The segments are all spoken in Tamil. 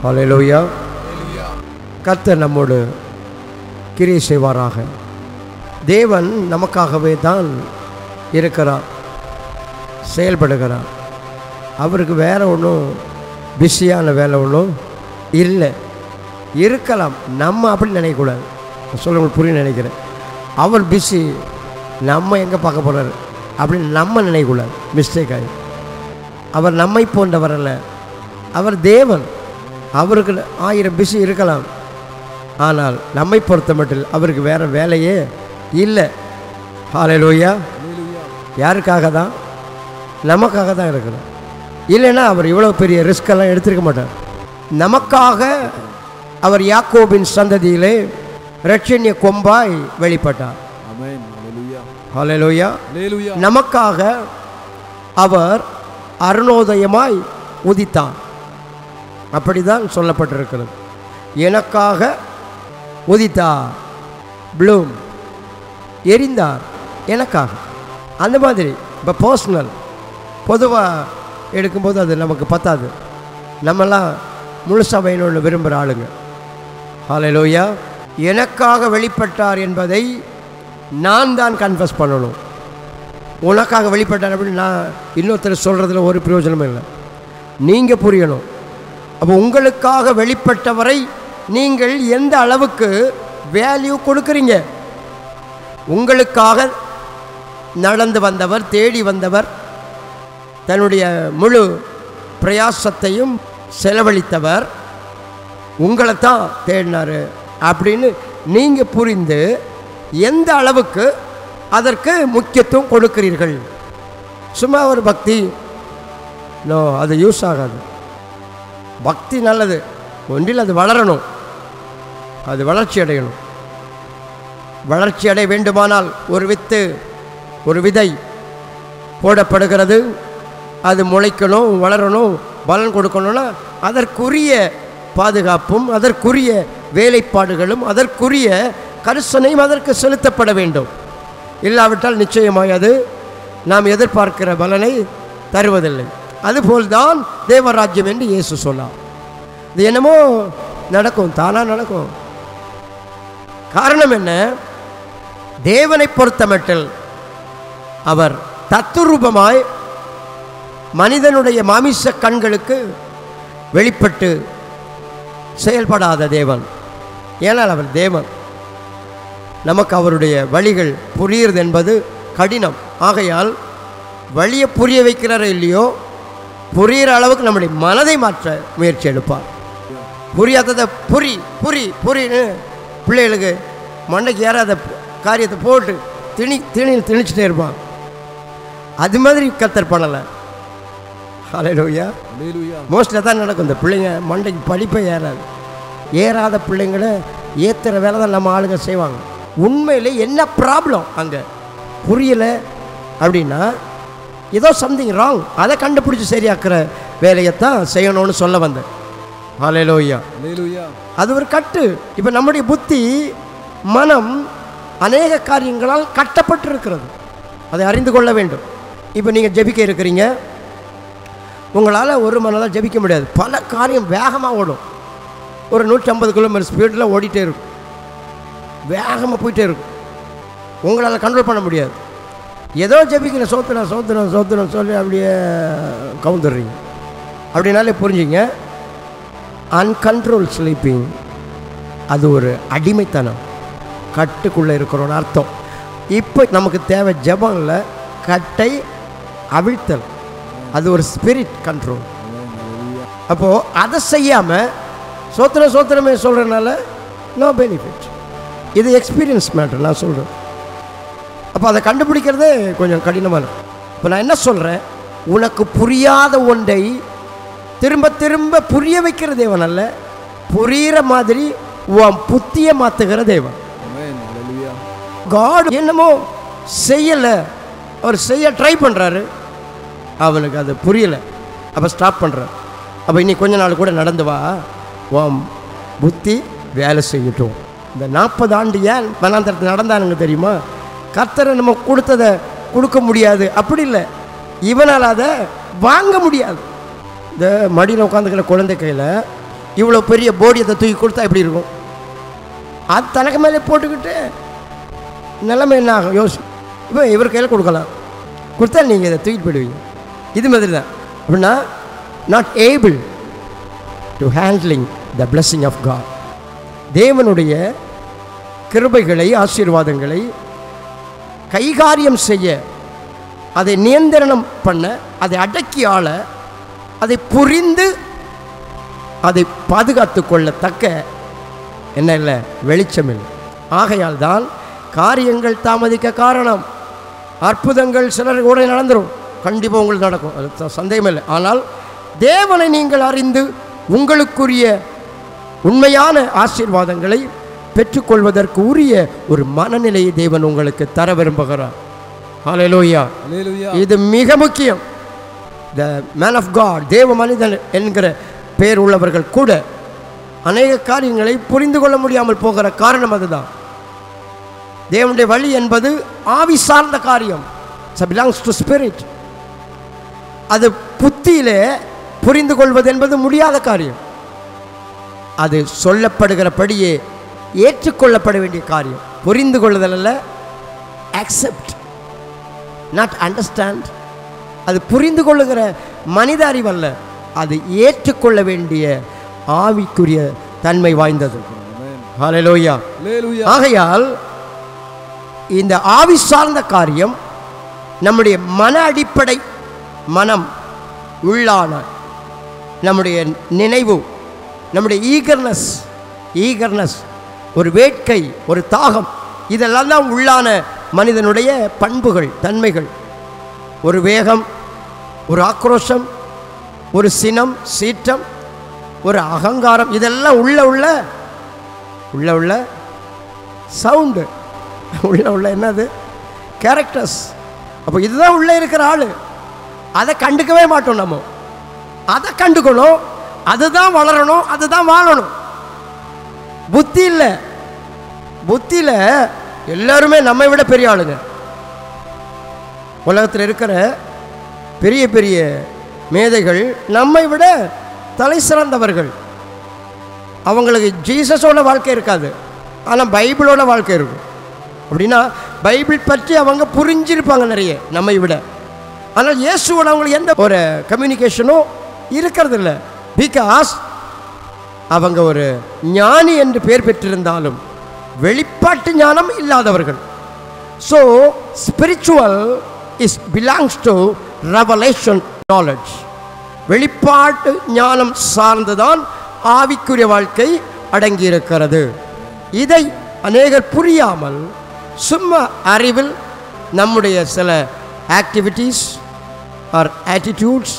ஹல்லேலூயா. கர்த்தர் நம்மோடு கிரியை செய்வாராக. தேவன் நமக்காகவே தான் இருக்கிறார், செயல்படுகிறார். அவருக்கு வேறு ஒன்றும் பிஸியான வேலை ஒன்றும் இல்லை. இருக்கலாம், நம்ம அப்படி நினைக்கக்கூடாது. சொல்ல உங்களுக்கு புரிய நினைக்கிறேன். அவர் பிஸி, நம்ம எங்கே பார்க்க போகிறாரு அப்படின்னு நம்ம நினைக்கக்கூடாது. மிஸ்டேக் ஆகி. அவர் நம்மை போன்றவர் அல்ல, அவர் தேவன். அவருக்கு 1000 பிஸி இருக்கலாம், ஆனால் நம்மை பொறுத்த மட்டும் அவருக்கு வேறு வேலையே இல்லை. ஹல்லேலூயா. யாருக்காக தான்? நமக்காக தான் இருக்கிறார். இல்லைன்னா அவர் இவ்வளோ பெரிய ரிஸ்கெல்லாம் எடுத்துருக்க மாட்டார். நமக்காக அவர் யாக்கோபின் சந்ததியிலே இரட்சணிய கொம்பாய் வெளிப்பட்டார். ஹல்லேலூயா. நமக்காக அவர் அருணோதயமாய் உதித்தார். அப்படிதான் சொல்லப்பட்டிருக்கிறது. எனக்காக உதித்தார், ப்ளூம், எரிந்தார் எனக்காக. அந்த மாதிரி இப்போ பர்சனல் பொதுவாக எடுக்கும்போது அது நமக்கு பத்தாது. நம்மெல்லாம் முழுசாக வேணும்னு விரும்புகிற ஆளுங்க. ஹல்லேலூயா. எனக்காக வெளிப்பட்டார் என்பதை நான் தான் கன்ஃபஸ் பண்ணணும். உனக்காக வெளிப்பட்டார் அப்படின்னு நான் இன்னொருத்தர் சொல்கிறதுல ஒரு பிரயோஜனமும் இல்லை. நீங்கள் புரியணும். அப்போ உங்களுக்காக வெளிப்பட்டவரை நீங்கள் எந்த அளவுக்கு வேல்யூ கொடுக்குறீங்க? உங்களுக்காக நடந்து வந்தவர், தேடி வந்தவர், தன்னுடைய முழு பிரயாசத்தையும் செலவழித்தவர் உங்களை தான் தேடினார் அப்படின்னு நீங்கள் புரிந்து எந்த அளவுக்கு அதற்கு முக்கியத்துவம் கொடுக்கிறீர்கள். சும்மா ஒரு பக்தி நோ, அது யூஸ் ஆகாது. பக்தி நல்லது, ஒன்றில் அது வளரணும், அது வளர்ச்சி அடையணும். வளர்ச்சி அடைய வேண்டுமானால் ஒரு வித்து, ஒரு விதை போடப்படுகிறது. அது முளைக்கணும், வளரணும், பலன் கொடுக்கணும்னா அதற்குரிய பாதுகாப்பும் அதற்குரிய வேலைப்பாடுகளும் அதற்குரிய கரிசனையும் அதற்கு செலுத்தப்பட வேண்டும். இல்லாவிட்டால் நிச்சயமாய் அது நாம் எதிர்பார்க்கிற பலனை தருவதில்லை. அதுபோல்தான் தேவராஜ்யம் என்று இயேசு சொன்னார். இது என்னமோ நடக்கும், தானாக நடக்கும். காரணம் என்ன? தேவனை பொறுத்தமட்டில் அவர் தத்துரூபமாய் மனிதனுடைய மாமிச கண்களுக்கு வெளிப்பட்டு செயல்படாத தேவன். ஏனால் அவர் தேவன். நமக்கு அவருடைய வழிகள் புரியுறது என்பது கடினம். ஆகையால் வழியை புரிய வைக்கிறாரோ இல்லையோ, புரிகிற அளவுக்கு நம்முடைய மனதை மாற்ற முயற்சி எடுப்பார். புரியாததை புரி புரி புரின்னு பிள்ளைகளுக்கு மண்டைக்கு ஏறாத காரியத்தை போட்டு திணிச்சிட்டே இருப்பான். அது மாதிரி கர்த்தர் பண்ணலை. ஹல்லேலூயா. மோஸ்ட்லி தான் நடக்கும். இந்த பிள்ளைங்க மண்டைக்கு படிப்பே ஏறாது. ஏறாத பிள்ளைங்களை ஏற்றுற வேலை தான் நம்ம ஆளுங்க செய்வாங்க. உண்மையில் என்ன ப்ராப்ளம் அங்கே புரியலை அப்படின்னா ஏதோ சம்திங் ராங், அதை கண்டுபிடிச்சி சரியாக்குற வேலையைத்தான் செய்யணும்னு சொல்ல வந்தேன். ஹல்லேலூயா. அது ஒரு கட்டு. இப்போ நம்முடைய புத்தி, மனம் அநேக காரியங்களால் கட்டப்பட்டிருக்கிறது. அதை அறிந்து கொள்ள வேண்டும். இப்போ நீங்கள் ஜெபிக்க இருக்கிறீங்க, உங்களால் ஒரு மனதாக ஜெபிக்க முடியாது. பல காரியம் வேகமாக ஓடும். ஒரு 150 கிலோமீட்டர் ஸ்பீடில் ஓடிட்டே இருக்கும், வேகமாக போயிட்டே இருக்கும். உங்களால் கண்ட்ரோல் பண்ண முடியாது. ஏதோ ஜெபிக்கிற சோத்துனம் சொல்லி அப்படியே கவுந்துடுறீங்க. அப்படின்னாலே புரிஞ்சுங்க, அன்கண்ட்ரோல் ஸ்லீப்பிங் அது ஒரு அடிமைத்தனம், கட்டுக்குள்ளே இருக்கிறோன்னு அர்த்தம். இப்போ நமக்கு தேவை ஜெபம் இல்லை, கட்டை அவிழ்த்தல். அது ஒரு ஸ்பிரிட் கண்ட்ரோல். அப்போது அதை செய்யாமல் சோத்திரமே சொல்கிறதுனால நோ பெனிஃபிட். இது எக்ஸ்பீரியன்ஸ் மேட்டர் நான் சொல்கிறேன். அப்போ அதை கண்டுபிடிக்கிறதே கொஞ்சம் கடினமாக இருக்கும். இப்போ நான் என்ன சொல்கிறேன், உனக்கு புரியாத ஒன்றை திரும்ப திரும்ப புரிய வைக்கிற தேவன் அல்ல, புரிகிற மாதிரி உன் புத்தியை மாற்றுகிற தேவன். காட் என்னமோ செய்யலை, அவர் செய்ய ட்ரை பண்ணுறாரு, அவனுக்கு அது புரியலை, அப்போ ஸ்டாப் பண்ணுறார். அப்போ இன்னைக்கு கொஞ்ச நாள் கூட நடந்து வா, உன் புத்தி வேலை செய்யட்டும். இந்த 40 ஆண்டு ஏன் வனாந்தரத்தில் நடந்தானுங்க தெரியுமா? கர்த்தரை நம்ம கொடுத்ததை கொடுக்க முடியாது அப்படி இல்லை, இவனால் அதை வாங்க முடியாது. இந்த மடியில் உட்காந்துக்கிற குழந்தை கையில் இவ்வளோ பெரிய போடியத்தை தூக்கி கொடுத்தா எப்படி இருக்கும்? அது தனக்கு மேலே போட்டுக்கிட்டு நிலைமை என்ன ஆகும் யோசி. இப்போ இவர் கையில் கொடுக்கலாம், கொடுத்தா நீங்கள் இதை தூக்கிட்டு போயிடுவீங்க. இது மாதிரி தான். அப்படின்னா not able to handling the blessing of God. தேவனுடைய கிருபைகளை ஆசீர்வாதங்களை கைகாரியம் செய்ய, அதை நியந்திரணம் பண்ண, அதை அடக்கி ஆள, அதை புரிந்து அதை பாதுகாத்து கொள்ளத்தக்க என்ன இல்லை, வெளிச்சம் இல்லை. ஆகையால் தான் காரியங்கள் தாமதிக்க காரணம். அற்புதங்கள் சிலர் கூட நடந்துடும், கண்டிப்பாக உங்களுக்கு நடக்கும், அது சந்தேகம் இல்லை. ஆனால் தேவனை நீங்கள் அறிந்து உங்களுக்குரிய உண்மையான ஆசீர்வாதங்களை பெற்றுக்கொள்வதற்கு உரிய ஒரு மனநிலையை தேவன் உங்களுக்கு தர விரும்புகிறார். ஹல்லேலூயா. இது மிக முக்கியம். த மேன் ஆஃப் காட், தேவ மனிதன் என்கிற பெயர் உள்ளவர்கள் கூட அநேக காரியங்களை புரிந்து கொள்ள முடியாமல் போகிற காரணம் அதுதான். தேவனுடைய வழி என்பது ஆவி சார்ந்த காரியம். It's belongs to spirit. அது புத்தியிலே புரிந்து கொள்வது என்பது முடியாத காரியம். அது சொல்லப்படுகிறபடியே ஏற்றுக்கொள்ளப்பட வேண்டிய காரியம். புரிந்து கொள்ளுதல் அல்ல, அக்செப்ட், நாட் அண்டர்ஸ்டாண்ட். அது புரிந்து கொள்ளுகிற மனித அறிவல்ல, அது ஏற்றுக்கொள்ள வேண்டிய ஆவிக்குரிய தன்மை வாய்ந்தது. ஹல்லேலூயா. ஆகையால் இந்த ஆவி சார்ந்த காரியம் நம்முடைய மன அடிப்படை, மனம், உள்ளான நம்முடைய நினைவு, நம்முடைய ஈகர்னஸ், ஒரு வேட்கை, ஒரு தாகம், இதெல்லாம் தான் உள்ளான மனிதனுடைய பண்புகள், தன்மைகள். ஒரு வேகம், ஒரு ஆக்ரோஷம், ஒரு சினம், சீற்றம், ஒரு அகங்காரம், இதெல்லாம் உள்ள சவுண்டு, உள்ள என்னது, கேரக்டர்ஸ். அப்போ இதுதான் உள்ளே இருக்கிற ஆள். அதை கண்டுக்கவே மாட்டோம். நம்ம அதை கண்டுக்கணும், அதுதான் வளரணும், அதுதான் வாழணும். புத்தி இல்லை. புத்தியில் எல்லாருமே நம்மை விட பெரிய ஆளுங்க. உலகத்தில் இருக்கிற பெரிய பெரிய மேதைகள் நம்மை விட தலை சிறந்தவர்கள். அவங்களுக்கு ஜீசஸோட வாழ்க்கை இருக்காது, ஆனால் பைபிளோட வாழ்க்கை இருக்கும். அப்படின்னா பைபிள் பற்றி அவங்க புரிஞ்சிருப்பாங்க நிறைய நம்மை விட. ஆனால் இயேசுவோட அவங்களுக்கு எந்த ஒரு கம்யூனிகேஷனும் இருக்கிறது இல்லை. பிகாஸ் அவங்க ஒரு ஞானி என்று பெயர் பெற்றிருந்தாலும் வெளிப்பாட்டு ஞானம் இல்லாதவர்கள். So spiritual belongs to revelation knowledge. வெளிப்பாட்டு ஞானம் சார்ந்துதான் ஆவிக்குரிய வாழ்க்கை அடங்கியிருக்கிறது. இதை அநேகர் புரியாமல் சும்மா அறிவில் நம்முடைய சில ஆக்டிவிட்டீஸ் ஆர் ஆட்டிடியூட்ஸ்,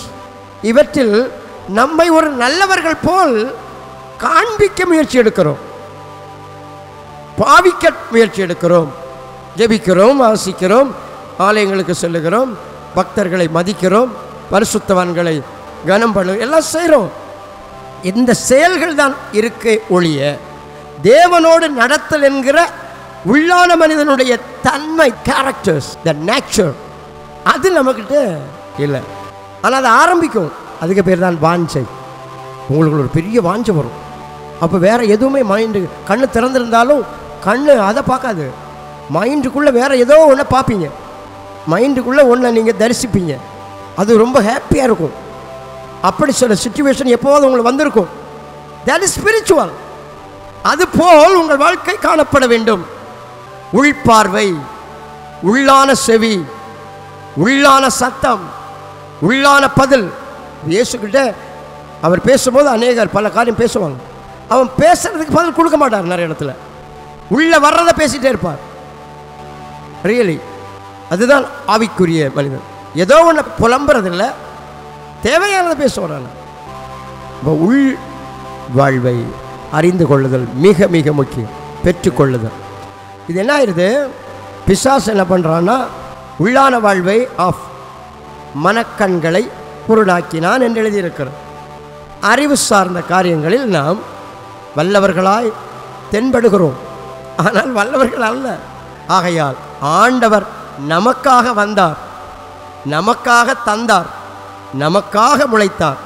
இவற்றில் நம்மை ஒரு நல்லவர்கள் போல் காண்பிக்க முயற்சி எடுக்கிறோம், பாவிக்க முயற்சி எடுக்கிறோம். ஜெபிக்கிறோம், வாசிக்கிறோம், ஆலயங்களுக்கு செல்லுகிறோம், பக்தர்களை மதிக்கிறோம், பரிசுத்தவான்களை கனம் பண்ணும், எல்லாம் செய்கிறோம். இந்த செயல்கள் தான் இருக்க ஒழிய தேவனோடு நடத்தல் என்கிற உள்ளான மனிதனுடைய தன்மை, கேரக்டர்ஸ், த நேச்சர், அது நம்மக்கிட்ட இல்லை. ஆனால் அது ஆரம்பிக்கும். அதுக்கு பேர் தான் வாஞ்சை. உங்களுக்கு ஒரு பெரிய வாஞ்சை வரும். அப்போ வேறு எதுவுமே மைண்டு, கண்ணு திறந்திருந்தாலும் கண்ணு அதை பார்க்காது. மைண்டுக்குள்ளே வேறு ஏதோ ஒன்றை பார்ப்பீங்க, மைண்டுக்குள்ளே ஒன்றை நீங்கள் தரிசிப்பீங்க. அது ரொம்ப ஹாப்பியாக இருக்கும். அப்படி சில சிச்சுவேஷன் எப்போது உங்களுக்கு வந்திருக்கும். That is spiritual. அதுபோல் உங்கள் வாழ்க்கை காணப்பட வேண்டும். உள்பார்வை, உள்ளான செவி, உள்ளான சத்தம், உள்ளான பதில். இயேசுக்கிட்ட அவர் பேசும்போது அநேகர் பல காரியம் பேசுவாங்க. அவன் பேசுறதுக்கு பதில் கொடுக்க மாட்டார். நிறைய இடத்துல உள்ள வர்றதை பேசிகிட்டே இருப்பார். ரியலி அதுதான் ஆவிக்குரிய மனிதன். ஏதோ ஒன்று புலம்புறதில்லை, தேவையானதை பேசுவான். இப்போ உள் வாழ்வை அறிந்து கொள்ளுதல் மிக மிக முக்கியம். பெற்றுக்கொள்ளுதல். இது என்ன ஆயிடுது, பிசாசு என்ன பண்ணுறான்னா உள்ளான வாழ்வை ஆஃப் மனக்கண்களை குருடாக்கினான் என்று எழுதியிருக்கிறார். அறிவு சார்ந்த காரியங்களில் நாம் வல்லவர்களாய் தென்படுகிறோம், ஆனால் வல்லவர்கள் அல்ல. ஆகையால் ஆண்டவர் நமக்காக வந்தார், நமக்காக தந்தார், நமக்காக முளைத்தார்.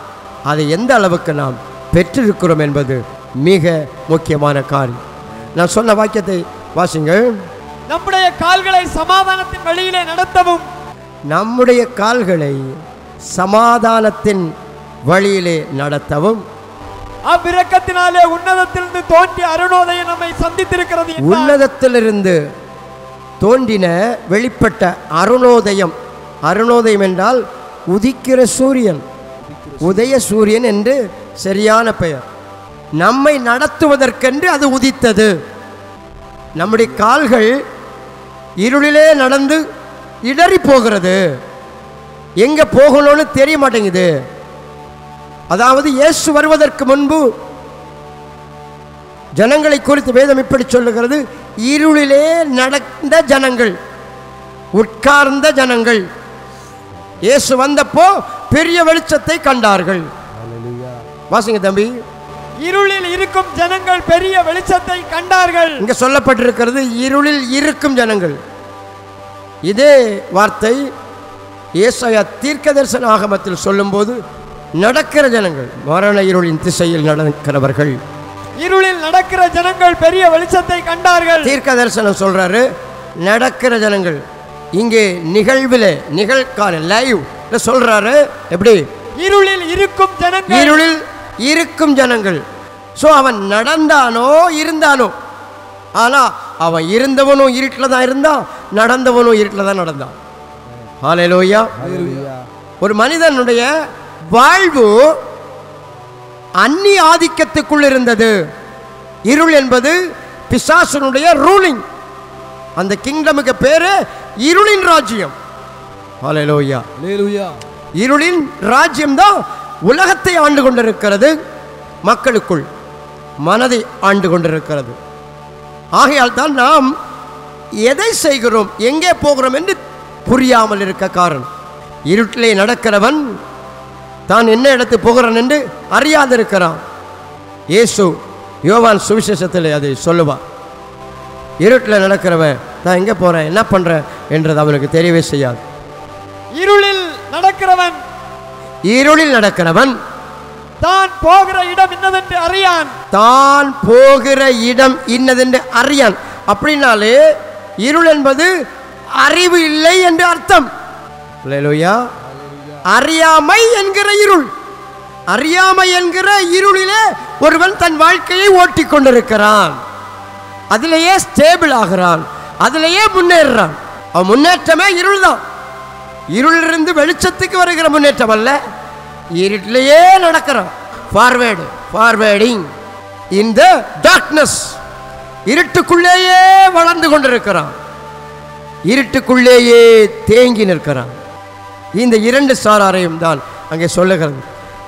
அதை எந்த அளவுக்கு நாம் பெற்றிருக்கிறோம் என்பது மிக முக்கியமான காரியம். நான் சொன்ன வாக்கியத்தை வாசிங்கள். நம்முடைய கால்களை சமாதானத்தின் வழியிலே நடத்தவும், நம்முடைய கால்களை சமாதானத்தின் வழியிலே நடத்தவும், அவ்விரக்கத்தினாலே உன்னதத்திலிருந்து தோன்றிய அருணோதயம் நம்மை சந்தித்திருக்கிறது. உன்னதத்திலிருந்து தோன்றின வெளிப்பட்ட அருணோதயம். அருணோதயம் என்றால் உதிக்கிற சூரியன், உதய சூரியன் என்று சரியான பெயர். நம்மை நடத்துவதற்கென்று அது உதித்தது. நம்முடைய கால்கள் இருளிலே நடந்து இடறி போகிறது, எங்க போகணும்னு தெரிய மாட்டேங்குது. அதாவது இயேசு வருவதற்கு முன்பு ஜனங்களை குறித்து வேதம் இப்படி சொல்லுகிறது, இருளிலே நடந்த ஜனங்கள், உட்கார்ந்த ஜனங்கள். இயேசு வந்தப்போ பெரிய வெளிச்சத்தை கண்டார்கள். வாசிங்க தம்பி. இருளில் இருக்கும் ஜனங்கள் பெரிய வெளிச்சத்தை கண்டார்கள். இங்க சொல்லப்பட்டிருக்கிறது இருளில் இருக்கும் ஜனங்கள். இதே வார்த்தை ஏசாயா தீர்க்கதரிசன ஆகமத்தில் சொல்லும்போது நடக்கிற ஜனங்கள், மரண இருளின் திசையில் நடக்கிறவர்கள், இருளில் நடக்கிற ஜனங்கள் பெரிய வெளிச்சத்தை கண்டார்கள். தீர்க்கதரிசனம் சொல்றாரு நடக்கிற ஜனங்கள். இங்கே நிகழ்விலே நிகழ்கால லைவ் சொல்றாரு. எப்படி? இருளில் இருக்கும் ஜனங்கள், இருளில் இருக்கும் ஜனங்கள். ஸோ அவன் நடந்தானோ இருந்தானோ, ஆனா அவன் இருந்தவனும் இருட்டில் தான் இருந்தான், நடந்தவனும் இருட்டில் தான் நடந்தான். ஹல்லேலூயா. ஒரு மனிதனுடைய வாழ்வு அந்நிய ஆதிக்கத்துக்குள் இருந்தது. இருள் என்பது பிசாசனுடைய ரூலிங். அந்த கிங்டமுக்கு பேரு இருளின் ராஜ்யம். ஹல்லேலூயா. இருளின் ராஜ்யம் தான் உலகத்தை ஆண்டு கொண்டிருக்கிறது, மக்களுக்குள் மனதை ஆண்டு கொண்டிருக்கிறது. ஆகையால் தான் நாம் எதை செய்கிறோம், எங்கே போகிறோம் என்று புரியாமல் இருக்க காரணம். இருட்டிலே நடக்கிறவன் தான் என்ன இடத்துக்கு போகிறான் என்று அறியாதிருக்கிறான். இயேசு யோவான் சுவிசேஷத்தில் அதை சொல்லுவார். இருட்டில் நடக்கிறவன் நான் எங்கே போகிறேன், என்ன பண்ணுறேன் என்றது அவனுக்கு தெரியவே செய்யாது. இருளில் நடக்கிறவன் தான் போகிற இடம் இன்னதென்று அறியான். தான் போகிற இடம் இன்னதென்று அறியான். அப்படின்னாலே இருள் என்பது அறிவு இல்லை என்று அர்த்தம். அல்லேலூயா. அறியாமை என்கிற இருள், அறியாமை என்கிற இருளிலே ஒருவன் தன் வாழ்க்கையை ஓட்டிக் கொண்டிருக்கிறான். அதிலேயே ஸ்டேபிள் ஆகிறான், அதிலேயே முன்னேறான். அவன் முன்னேற்றமே இருள் தான். இருளிலிருந்து வெளிச்சத்துக்கு வருகிற முன்னேற்றம் அல்ல, இருட்டிலேயே நடக்கிறான். ஃபார்வேர்டிங் இன் த டார்க்னஸ். இருட்டுக்குள்ளேயே வளர்ந்து கொண்டிருக்கிறான், இருட்டுக்குள்ளேயே தேங்கி நிற்கிறான். இந்த இரண்டு சாராரையும் தான் அங்கே சொல்லுகிறது.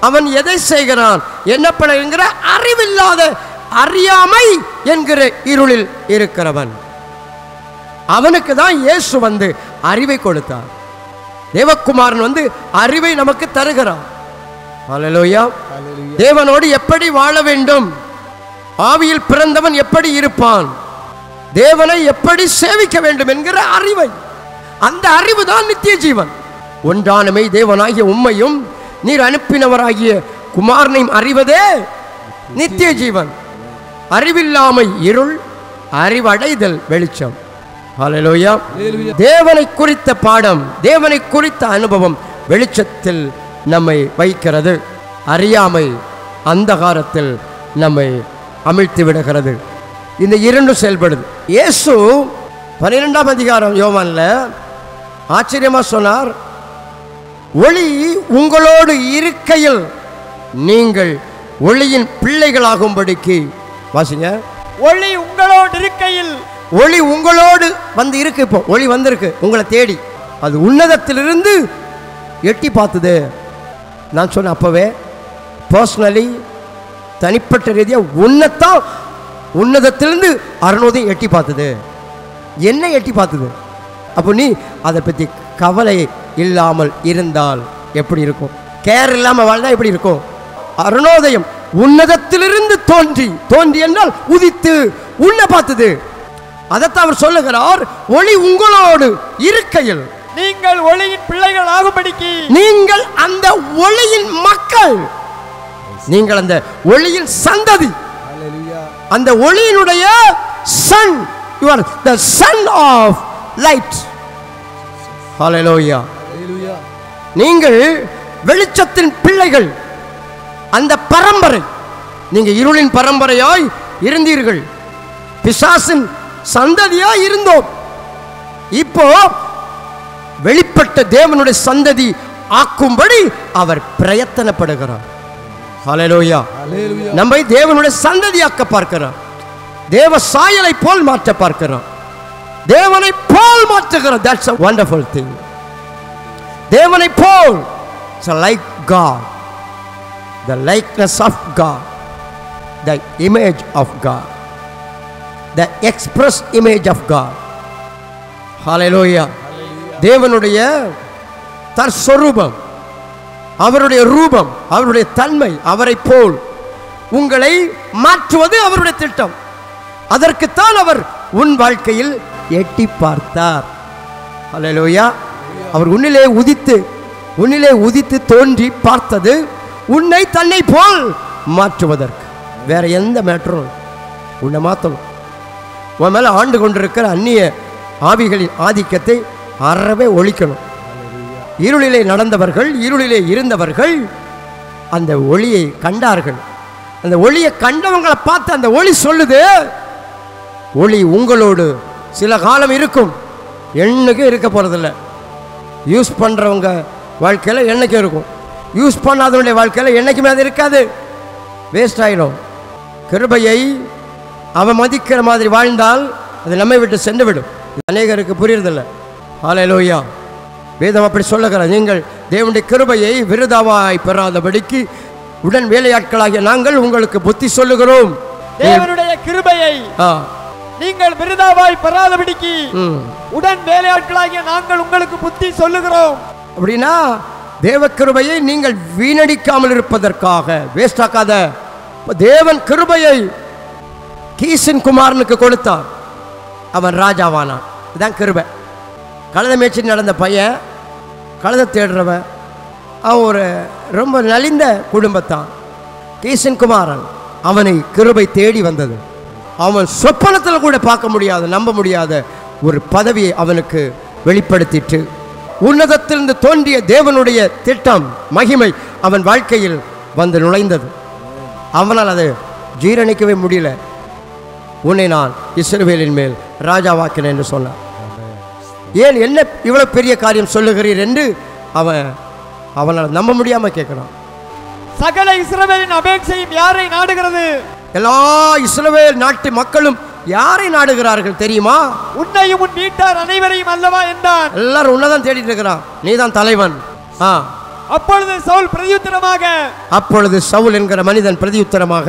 அவன் எதை செய்கிறான், என்ன பண்ணுகிற அறிவில்லாத அறியாமை என்கிற இருளில் இருக்கிறவன். அவனுக்கு தான் இயேசு வந்து அறிவை கொடுத்தார். தேவகுமாரன் வந்து அறிவை நமக்கு தருகிறான். ஹல்லேலூயா. தேவனோடு எப்படி வாழ வேண்டும், ஆவியில் பிறந்தவன் எப்படி இருப்பான், தேவனை எப்படி சேவிக்க வேண்டும் என்கிற அறிவை, அந்த அறிவு தான் நித்திய ஜீவன். ஒன்றானமை தேவனாகிய உம்மையும் நீர் அனுப்பினவராகிய குமாரனையும் அறிவதே நித்திய ஜீவன். அறிவில்லாமை இருள், அறிவடைதல் வெளிச்சம். ஹல்லேலூயா. தேவனை குறித்த பாடம், தேவனை குறித்த அனுபவம் வெளிச்சத்தில் நம்மை வைக்கிறது. அறியாமை அந்தகாரத்தில் நம்மை அமிழ்த்தி விடுகிறது. இந்த இரண்டு செயல்படுது. இயேசு 12ஆம் அதிகாரம் யோவான்ல ஆச்சரியமா சொன்னார், ஒளி உங்களோடு இருக்கையில் நீங்கள் ஒளியின் பிள்ளைகளாகும்படிக்கு. வாசிங்க. ஒளி உங்களோடு இருக்கையில். ஒளி உங்களோடு வந்து இருக்கு. இப்போ ஒளி வந்திருக்கு உங்களை தேடி, அது உன்னதத்திலிருந்து எட்டி பார்த்தது. நான் சொன்ன அப்பவே பர்சனலி தனிப்பட்ட ரீதியாக உன்னதான் உன்னதத்திலிருந்து அருணோதயம் எட்டி பார்த்தது. என்ன எட்டி பார்த்தது? அப்போ நீ அதை பற்றி கவலை இல்லாமல் இருந்தால் எப்படி இருக்கும்? கேர் இல்லாமல் வாழ்ந்தா எப்படி இருக்கும்? அருணோதயம் உன்னதத்திலிருந்து தோன்றி என்றால் உதித்து உன்னை பார்த்தது. அதைத்தான் அவர் சொல்லுகிறார், ஒளி உங்களோடு இருக்கையில் நீங்கள் ஒளியின் பிள்ளைகள் ஆகும்படிக்கு. நீங்கள் அந்த ஒளியின் மக்கள். நீங்கள் அந்த ஒளியின் சந்ததி, Hallelujah. அந்த ஒளியினுடைய son. You are the son of light. Hallelujah. Hallelujah. நீங்கள் வெளிச்சத்தின் பிள்ளைகள். அந்த பரம்பரை, நீங்க இருளின் பரம்பரையாய் இருந்தீர்கள், பிசாசின் சந்ததியாய் இருந்தோம். இப்போ வெளிப்பட்ட தேவனுடைய சந்ததி ஆக்கும்படி அவர் பிரயத்தனப்படுகிறார். ஹல்லேலூயா. Hallelujah. நம்மை தேவனுடைய சந்ததியாக்க பார்க்கிறார். தேவ சாயலை போல் மாற்ற பார்க்கிறார். தேவனை போல் மாற்றுகிறார். That's a wonderful thing. தேவனை போல், it's like God, the likeness of God, the image of God, the express image of God. Hallelujah. தேவனுடைய தற்சொரூபம், அவருடைய ரூபம், அவருடைய தன்மை, அவரை போல் உங்களை மாற்றுவது அவருடைய திட்டம். அதற்குத்தான் அவர் உன் வாழ்க்கையில் எட்டி பார்த்தார். ஹல்லேலூயா. அவர் உன்னிலே உதித்து தோன்றி பார்த்தது உன்னை தன்னை போல் மாற்றுவதற்கு. வேற எந்த மேட்டரும் உன்னை மாற்றணும். உன் மேல ஆண்டு கொண்டிருக்கிற அந்நிய ஆவிகளின் ஆதிக்கத்தை அறவே ஒழிக்கணும். இருளிலே நடந்தவர்கள், இருளிலே இருந்தவர்கள் அந்த ஒளியை கண்டார்கள். அந்த ஒளியை கண்டவங்களை பார்த்து அந்த ஒளி சொல்லுது, ஒளி உங்களோடு சில காலம் இருக்கும், என்னைக்கு இருக்க போறதில்லை. யூஸ் பண்றவங்க வாழ்க்கையில என்னைக்கு இருக்கும், யூஸ் பண்ணாதவனுடைய வாழ்க்கையில என்னைக்குமே அது இருக்காது, வேஸ்ட் ஆயிடும். கிருபையை அவன் மதிக்கிற மாதிரி வாழ்ந்தால் அது நம்மை விட்டு சென்று விடும். அநேகருக்கு புரியறதில்லை. ஹல்லேலூயா. வேதம் அப்படி சொல்லுகிறார், நீங்கள் தேவனுடைய கிருபையை விருதாவாய் பெறாதபடிக்கு உடன் வேலையாட்களாகிய நாங்கள் உங்களுக்கு புத்தி சொல்லுகிறோம். தேவனுடைய கிருபையை நீங்கள் விருதாவாய் பெறாதபடிக்கு உடன் வேலையாட்களாகிய நாங்கள் உங்களுக்கு புத்தி சொல்லுகிறோம். அப்படின்னா தேவ கிருபையை நீங்கள் வீணடிக்காமல் இருப்பதற்காக, வேஸ்ட் ஆக்காத. தேவன் கிருபையை கீசின் குமாரனுக்கு கொடுத்தார், அவன் ராஜாவானான். இதுதான் கிருபை. கழுத மேய்ச்சி நடந்த பையன், கழுத தேடுறவன், அவன் ஒரு ரொம்ப நலிந்த குடும்பத்தான். கீசின் குமாரன், அவனை கிருபை தேடி வந்தது. அவன் சொப்பனத்தில் கூட பார்க்க முடியாத, நம்ப முடியாத ஒரு பதவியை அவனுக்கு வெளிப்படுத்திட்டு உன்னதத்திலிருந்து தோன்றிய தேவனுடைய திட்டம், மகிமை அவன் வாழ்க்கையில் வந்து நுழைந்தது. அவனால் அதை ஜீரணிக்கவே முடியல. உன்னை நான் இஸ்ரவேலின் மேல் ராஜாவாக்கினேன் என்று சொன்னான். ஏன் என்ன இவ்வளவு பெரிய காரியம் சொல்லுகிறீர் என்று அவனால் நம்ப முடியாம கேட்கிறான். சகல இஸ்ரவேலின் அபேட்சையும் யாரை நாடுகிறது? எல்லா இஸ்ரவேல் நாட்டு மக்களும் யாரை நாடுகிறார்கள் தெரியுமா? உன்னையும் உன் வீட்டார் அனைவரையும் அல்லவா என்றான். எல்லாரும் உன்னதான் தேடிட்டு இருக்கிறான், நீதான் தலைவன். அப்பொழுது சவுல் என்கிற மனிதன் பிரதியுத்தரமாக,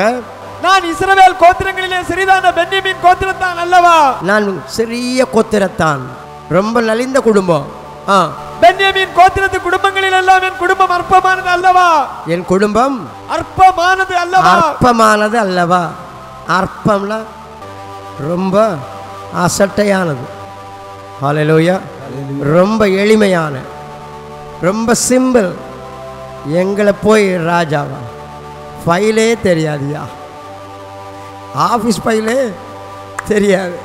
நான் இஸ்ரவேல் கோத்திரங்களிலே சிறிதான பென்யமீன் கோத்திரத்தான் அல்லவா? நான் சிறிய கோத்திரத்தான், ரொம்ப நலிந்த குடும்பம். பென்யமீன் கோத்திரத்து குடும்பங்களில் எல்லாம் என் குடும்பம் அற்பமானது அல்லவா? என் குடும்பம் அற்பமானது அல்லவா? அற்பமானது அல்லவா? அற்பம்னா ரொம்ப அசட்டையானது. ஹல்லேலூயா. ரொம்ப எளிமையான, ரொம்ப சிம்பிள். எங்களை போய் ராஜாவா? ஃபைலே தெரியாதுயா, ஆஃபீஸ் ஃபைலே தெரியாது.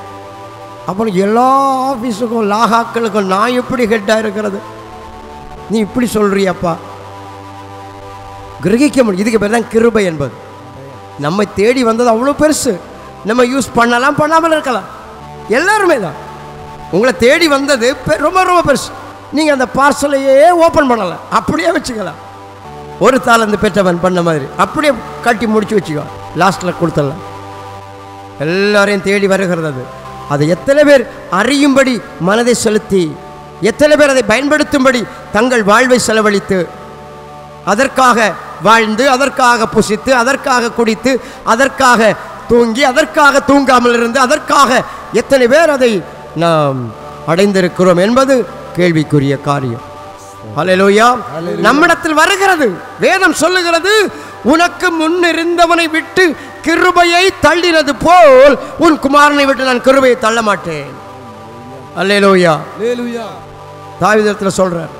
அப்புறம் எல்லா ஆஃபீஸுக்கும் லாகாக்களுக்கும் நான் எப்படி ஹெட்டாக இருக்கிறது? நீ இப்படி சொல்றியப்பா, கிரகிக்க முடியும். இதுக்கு பேர் தான் கிருபை என்பது. நம்மை தேடி வந்தது அவ்வளோ பெருசு. நம்ம யூஸ் பண்ணலாம், பண்ணாமல் இருக்கலாம், எல்லாருமே தான். உங்களை தேடி வந்தது ரொம்ப ரொம்ப பெருசு. நீங்கள் அந்த பார்சலையே ஓப்பன் பண்ணலை, அப்படியே வச்சுக்கலாம். ஒரு தாளந்து பெற்றவன் பண்ண மாதிரி அப்படியே கட்டி முடிச்சு வச்சுக்கோ, லாஸ்ட்டில் கொடுத்துடலாம். எல்லாரையும் தேடி வருகிறது அது. அதை எத்தனை பேர் அறியும்படி மனதை செலுத்தி, எத்தனை பேர் அதை பயன்படுத்தும்படி தங்கள் வாழ்வை செலவழித்து, அதற்காக வாழ்ந்து, அதற்காக புசித்து, அதற்காக குடித்து, அதற்காக தூங்கி, அதற்காக தூங்காமல் இருந்து, அதற்காக எத்தனை பேர் அதை நாம் அடைந்திருக்கிறோம் என்பது கேள்விக்குரிய காரியம். ஹல்லேலூயா. நம்மிடத்தில் வருகிறது. வேதம் சொல்லுகிறது, உனக்கு முன்னிருந்தவனை விட்டு கிருபையை தள்ளினது போல் உன் குமாரனை விட்டு நான் கிருபையை தள்ள மாட்டேன். அல்லேலூயா. தாவீதிடத்தில் சொல்றார்,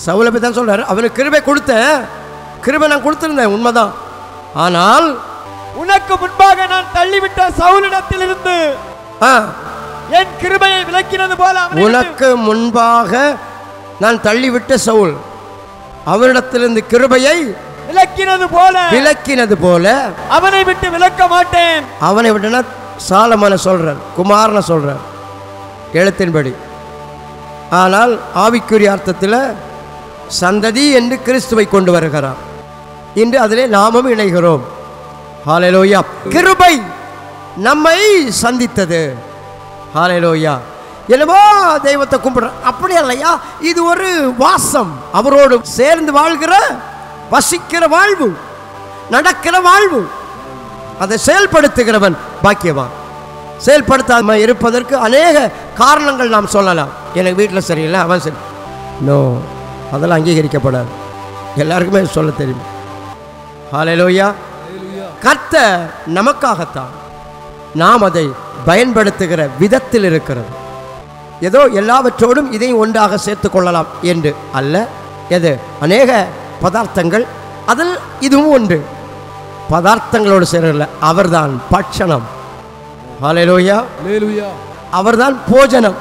சவுலை பற்றி தான் சொல்றார், அவனுக்கு கிருபை கொடுத்தேன், கிருபை நான் கொடுத்திருந்தேன், உண்மைதான். ஆனால் உனக்கு முன்பாக நான் தள்ளிவிட்ட சவுலிடத்திலிருந்து என் கிருபையை விலக்கினது போல உனக்கு முன்பாக நான் தள்ளிவிட்ட சவுல் அவரிடத்திலிருந்து கிருபையை விலக்கினது போல அவனை விட்டு விலக்க மாட்டேன். அவனை விட்டுனா சாலமோனை சொல்றார், குமாரனை சொல்றார் எழுத்தின்படி. ஆனால் ஆவிக்குரிய அர்த்தத்தில் சந்ததி என்று கிறிஸ்துவை கொண்டு வருகிறார். இன்று அதிலே நாமும் இணைகிறோம். ஹல்லேலூயா. கிருபை நம்மை சந்தித்தது. ஹல்லேலூயா. என்னவோ தெய்வத்தை கும்பிடுற அப்படி இல்லையா, இது ஒரு வாசம், அவரோடு சேர்ந்து வாழ்கிற வசிக்கிற வாழ்வு, நடக்கிற வாழ்வு. அதை செயல்படுத்துகிறவன் பாக்கியவான். செயல்படுத்தாம இருப்பதற்கு அநேக காரணங்கள் நாம் சொல்லலாம். எனக்கு வீட்டில் சரியில்லை, அவன் சரி, நோ, அதெல்லாம் அங்கீகரிக்கப்படாது. எல்லாருக்குமே சொல்ல தெரியும். ஹல்லேலூயா. கர்த்தர் நமக்காகத்தான், நாம் அதை பயன்படுத்துகிற விதத்தில் இருக்கிறது. ஏதோ எல்லாவற்றோடும் இதையும் ஒன்றாக சேர்த்து கொள்ளலாம் என்று அல்ல. எது அநேக பதார்த்தங்கள், அதில் இதுவும் ஒன்று. பதார்த்தங்களோடு சேரல, அவர்தான் பட்சணம். ஹல்லேலூயா. அவர்தான் போஜனம்.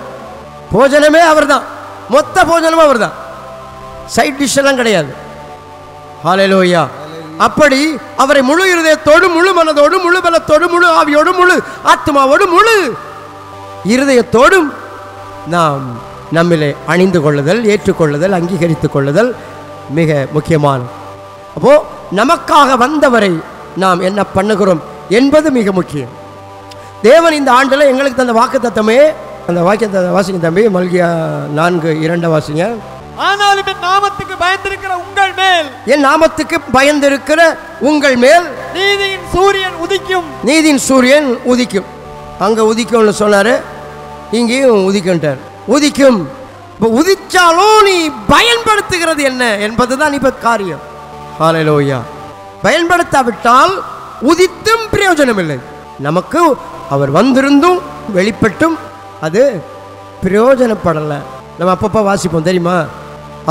போஜனமே அவர்தான், மொத்த போஜனமும் அவர்தான், சைட் டிஷ் எல்லாம் கிடையாது. ஹல்லேலூயா. அப்படி அவரை முழு இருதயத்தோடு, முழு மனதோடு, முழு பலத்தோடு, முழு ஆவியோடு, முழு ஆத்மாவோடு, முழு இருதயத்தோடும் நாம் நம்மிலே அணிந்து கொள்ளுதல், ஏற்றுக்கொள்ளுதல், அங்கீகரித்துக் கொள்ளுதல் மிக முக்கியமான. அப்போ நமக்காக வந்தவரை நாம் என்ன பண்ணுகிறோம் என்பது மிக முக்கியம். தேவன் இந்த ஆண்டில் எங்களுக்கு தந்த வாக்குத்தத்தமே, அந்த வாக்கியத்தை வாசிங்க தம்பி, மல்கியா 4:2 வாசிங்க. ஆனாலும் என் நாமத்துக்கு பயந்திருக்கிற உங்கள் மேல், என் நாமத்துக்கு பயந்திருக்கிற உங்கள் மேல் நீதியின் சூரியன் உதிக்கும். நீதியின் சூரியன் உதிக்கும். அங்க உதிக்கும்னு சொன்னாரு, இங்கேயும் உதிக்கும்ட்டார். உதிக்கும். இப்போ உதிச்சாலும் நீ பயன்படுத்துகிறது என்ன என்பதுதான் இப்ப காரியம். ஹல்லேலூயா. பயன்படுத்தாவிட்டால் உதித்தும் பிரயோஜனம் இல்லை. நமக்கு அவர் வந்திருந்தும் வெளிப்பட்டும் அது பிரயோஜனப்படலை. நம்ம அப்பப்போ வாசிப்போம் தெரியுமா,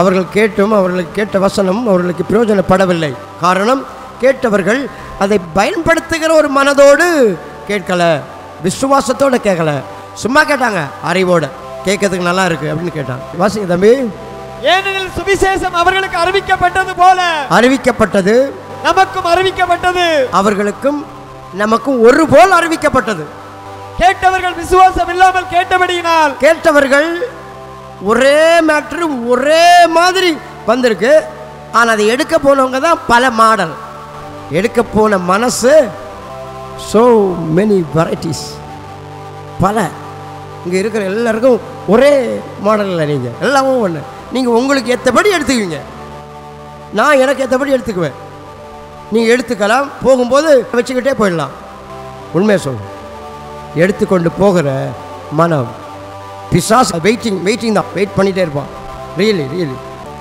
அவர்கள் கேட்டும் அவர்களுக்கு கேட்ட வசனம் அவர்களுக்கு பிரயோஜனப்படவில்லை. காரணம், கேட்டவர்கள் அதை பயன்படுத்துகிற ஒரு மனதோடு கேட்கல, விசுவாசத்தோடு கேட்கல, சும்மா கேட்டாங்க, அறிவோட கேட்கறதுக்கு நல்லா இருக்கு அப்படின்னு கேட்டாங்க. வாசிங்க தம்பி. ஏனெனில் சுவிசேஷம் அவர்களுக்கு அறிவிக்கப்பட்டது போல, அறிவிக்கப்பட்டது நமக்கும் அறிவிக்கப்பட்டது, அவர்களுக்கும் நமக்கும் ஒரு போல் அறிவிக்கப்பட்டது. கேட்டவர்கள் விசுவாசம் இல்லாமல் கேட்டபடியினால், கேட்டவர்கள் ஒரே மேட்ரு ஒரே மாதிரி வந்திருக்கு. ஆனால் அதை எடுக்க போனவங்க தான் பல மாடல். எடுக்க போன மனசு so many varieties, பல. இங்கே இருக்கிற எல்லாருக்கும் ஒரே மாடல் இல்லை. நீங்கள் எல்லாமும் ஒன்று. நீங்கள் உங்களுக்கு ஏற்றபடி எடுத்துக்குவீங்க, நான் எனக்கு ஏற்றபடி எடுத்துக்குவேன். நீங்கள் எடுத்துக்கலாம், போகும்போது வச்சுக்கிட்டே போயிடலாம். உண்மையை சொல்லுங்கள், எடுத்துக்கொண்டு போகிற மனம் பிசாஸ் வெயிட்டிங் தான், வெயிட் பண்ணிகிட்டே இருப்பான். ரியலி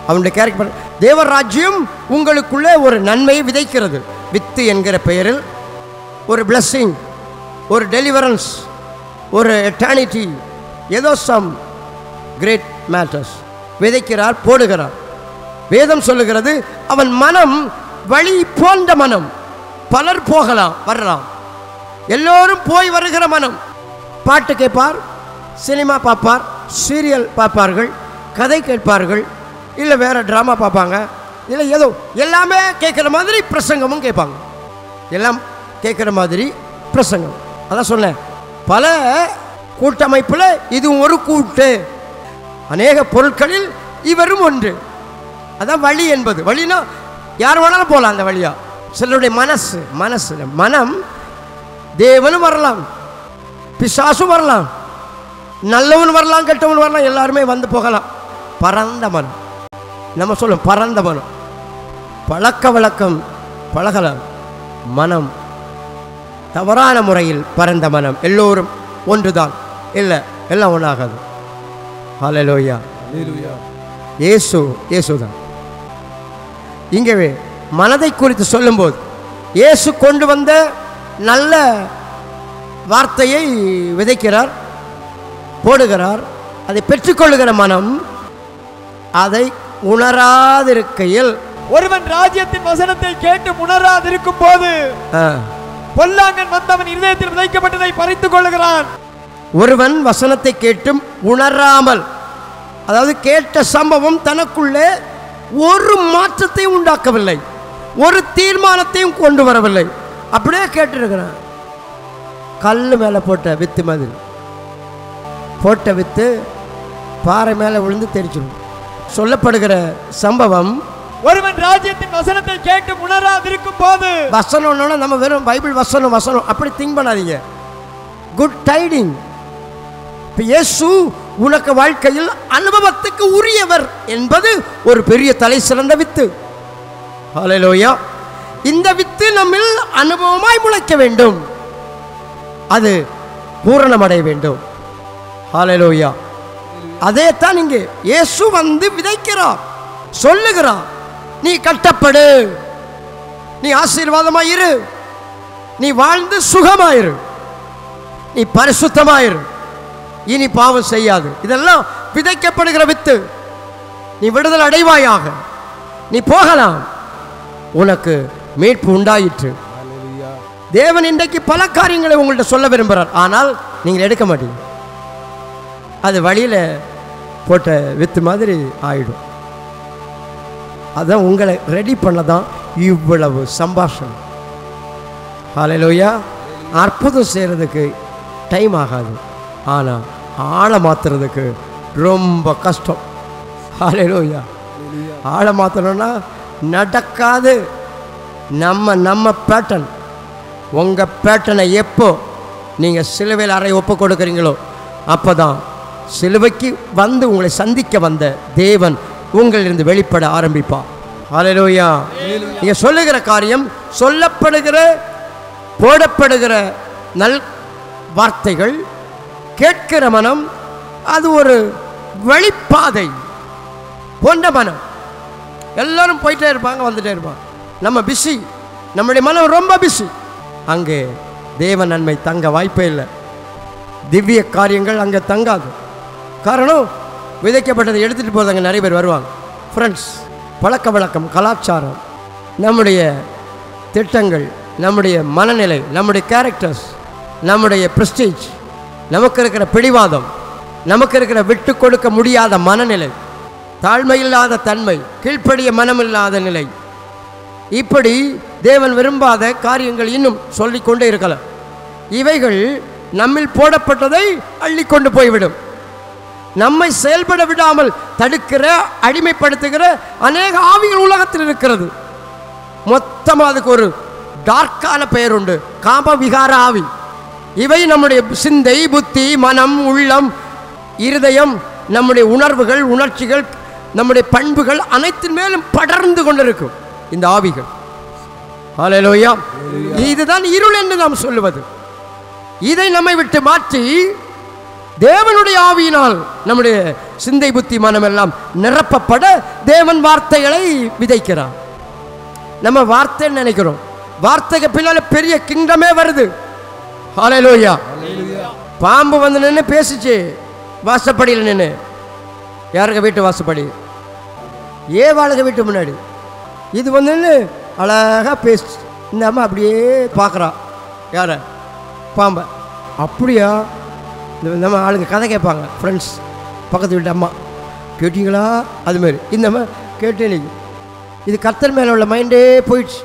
அவனுடைய கேரக்டர். தேவராஜ்யம் உங்களுக்குள்ளே ஒரு நன்மையை விதைக்கிறது. வித்து என்கிற பெயரில் ஒரு பிளஸ்ஸிங், ஒரு டெலிவரன்ஸ், ஒரு எட்டர்னிட்டி, ஏதோ சம் கிரேட் மேட்டர்ஸ் விதைக்கிறார், போடுகிறார். வேதம் சொல்லுகிறது, அவன் மனம் வழி போன்ற மனம். பலர் போகலாம் வரலாம், எல்லோரும் போய் வருகிற மனம். பாட்டு கேட்பார், சினிமா பார்ப்பார், சீரியல் பார்ப்பார்கள், கதை கேட்பார்கள், இல்லை வேறு ட்ராமா பார்ப்பாங்க, இல்லை ஏதோ எல்லாமே கேட்குற மாதிரி பிரசங்கமும் கேட்பாங்க. எல்லாம் கேட்குற மாதிரி பிரசங்கம். அதான் சொன்னேன், பல கூட்டமைப்பில் இதுவும் ஒரு கூட்டு, அநேக பொருட்களில் இவரும் ஒன்று. அதான் வழி என்பது. வழினா யார் வேணாலும் போகலாம் அந்த வழியா. சிலருடைய மனம் தேவனும் வரலாம், பிசாசும் வரலாம், நல்லவன் வரலாம், கெட்டவன் வரலாம், எல்லாருமே வந்து போகலாம். பரந்த மனம், நம்ம சொல்லும் பரந்த மனம். பழக்க வழக்கம் பழகலாம், மனம் தவறான முறையில் பரந்த மனம். எல்லோரும் ஒன்றுதான், இல்லை எல்லாம் ஒன்றாகாது. ஹல்லேலூயா. இயேசுதான். இங்கே மனதை குறித்து சொல்லும்போது இயேசு கொண்டு வந்த நல்ல வார்த்தையை விதைக்கிறார், போடுகிறார். அதை பெற்றுக்கொள்ளுகிற மனம் அதை உணராதிருக்கையில் ஒருவன் ராஜ்யத்தின் வசனத்தை கேட்டு உணராதிருக்கும் போது பொல்லாங்கன் வந்தவன் இருதயத்தில் விதைக்கப்பட்டதை பறித்துக் கொள்கிறான். ஒருவன் வசனத்தை கேட்டும் உணராமல், அதாவது கேட்ட சம்பவம் தனக்குள்ளே ஒரு மாற்றத்தை உண்டாக்கவில்லை, ஒரு தீர்மானத்தையும் கொண்டு வரவில்லை, அப்படியே கேட்டிருக்கிறான். கல் மேலே போட்ட வித்து மாதிரி, போட்ட வித்து பாறை மேலே விழுந்து தெரிச்சிடும். சொல்லப்படுகிற சம்பவம், ஒருவன் ராஜ்யத்தின் வசனத்தை கேட்டு உணராதிருக்கும் போது. வசனம்னா நம்ம வெறும் பைபிள் வசனம் வசனம் அப்படி திங்க் பண்ணாதீங்க. Good tidings. இப்போ இயேசு உனக்கு வாழ்க்கையில் அனுபவத்துக்கு உரியவர் என்பது ஒரு பெரிய தலை சிறந்த வித்து. ஹல்லேலூயா. இந்த வித்து நம்மில் அனுபவமாய் முளைக்க வேண்டும், அது பூரணமடைய வேண்டும். ஹல்லேலூயா. அதே தான் இங்கே இயேசு வந்து விதைக்கிறார், சொல்லுகிறார், நீ கட்டப்படு, நீ ஆசீர்வாதமாயிரு, நீ வாழ்ந்து சுகமாயிரு, நீ பரிசுத்தமாயிரு, இனி பாவம் செய்யாது. இதெல்லாம் விதைக்கப்படுகிற வித்து. நீ விடுதலை அடைவாயாக, நீ போகலாம், உனக்கு மீட்பு உண்டாயிற்று. தேவன் இன்றைக்கு பல காரியங்களை உங்கள்கிட்ட சொல்ல விரும்புகிறார், ஆனால் நீங்கள் எடுக்க மாட்டீங்க. அது வழியில் போட்ட வித்து மாதிரி ஆயிடும். அதான் உங்களை ரெடி பண்ணதான் இவ்வளவு சம்பாஷணம். ஹல்லேலூயா. அற்புதம் செய்கிறதுக்கு டைம் ஆகாது, ஆனால் ஆழ மாற்றுறதுக்கு ரொம்ப கஷ்டம். ஹல்லேலூயா. ஆழ மாற்றணும்னா நடக்காது. நம்ம பேட்டர்ன், உங்கள் பேட்டர்னை எப்போ நீங்கள் சிலுவையில் அறை ஒப்பு கொடுக்குறீங்களோ அப்போ தான் சிலுவைக்கு வந்து உங்களை சந்திக்க வந்த தேவன் உங்களிலிருந்து வெளிப்பட ஆரம்பிப்பார். ஹல்லேலூயா. நீங்கள் சொல்லுகிற காரியம், சொல்லப்படுகிற போடப்படுகிற நல் வார்த்தைகள், கேட்கிற மனம், அது ஒரு வழிப்பாதை போன்ற மனம். எல்லாரும் போயிட்டே இருப்பாங்க, வந்துட்டே இருப்பாங்க. நம்ம பிஸி, நம்முடைய மனம் ரொம்ப பிஸி. அங்கே தேவ நன்மை தங்க வாய்ப்பே இல்லை, திவ்ய காரியங்கள் அங்கே தங்காது. காரணம், விதைக்கப்பட்டதை எடுத்துகிட்டு போகிறவங்க நிறைய பேர் வருவாங்க. ஃப்ரெண்ட்ஸ், பழக்க வழக்கம், கலாச்சாரம், நம்முடைய திட்டங்கள், நம்முடைய மனநிலை, நம்முடைய கேரக்டர்ஸ், நம்முடைய ப்ரெஸ்டீஜ், நமக்கு இருக்கிற பிடிவாதம், நமக்கு இருக்கிற விட்டு கொடுக்க முடியாத மனநிலை, தாழ்மையில்லாத தன்மை, கீழ்ப்படிய மனமில்லாத நிலை, இப்படி தேவன் விரும்பாத காரியங்கள் இன்னும் சொல்லிக்கொண்டே இருக்கலாம். இவைகள் நம்மில் போடப்பட்டதை அள்ளிக்கொண்டு போய்விடும். நம்மை செயல்பட விடாமல் தடுக்கிற, அடிமைப்படுத்துகிற அநேக ஆவிகள் உலகத்தில் இருக்கிறது. மொத்தமாக அதுக்கு ஒரு டார்க்கான பெயர் உண்டு, காம விகார ஆவி. இவை நம்முடைய சிந்தை, புத்தி, மனம், உள்ளம், இருதயம், நம்முடைய உணர்வுகள், உணர்ச்சிகள், நம்முடைய பண்புகள் அனைத்தின் மேலும் படர்ந்து கொண்டிருக்கும் இந்த ஆவிகள். ஹல்லேலூயா. இதுதான் இருள் என்று நாம் சொல்லுவது. இதை நம்மை விட்டு மாற்றி தேவனுடைய ஆவியினால் நம்முடைய சிந்தை, புத்தி, மனம் எல்லாம் நிரப்பப்பட தேவன் வார்த்தைகளை விதைக்கிறார். நம்ம வார்த்தை நினைக்கிறோம், வார்த்தைக்கு பின்னால பெரிய கிங்டமே வருது. ஹல்லேலூயா. பாம்பு வந்து நின்று பேசிச்சு வாசப்படியில் நின்று. யாருங்க வீட்டு வாசப்படி? ஏவாளுங்க வீட்டு முன்னாடி. இது வந்து அழகாக பேசி இந்த அம்மா அப்படியே பார்க்குறா. யார? பாம்பை. அப்படியா? நம்ம ஆளுங்க கதை கேட்பாங்க, ஃப்ரெண்ட்ஸ், பக்கத்து வீட்டு அம்மா, கேட்டீங்களா? அதுமாரி இந்த அம்மா கேட்டே நீங்க. இது கர்த்தர் மேலே உள்ள மைண்டே போயிடுச்சு.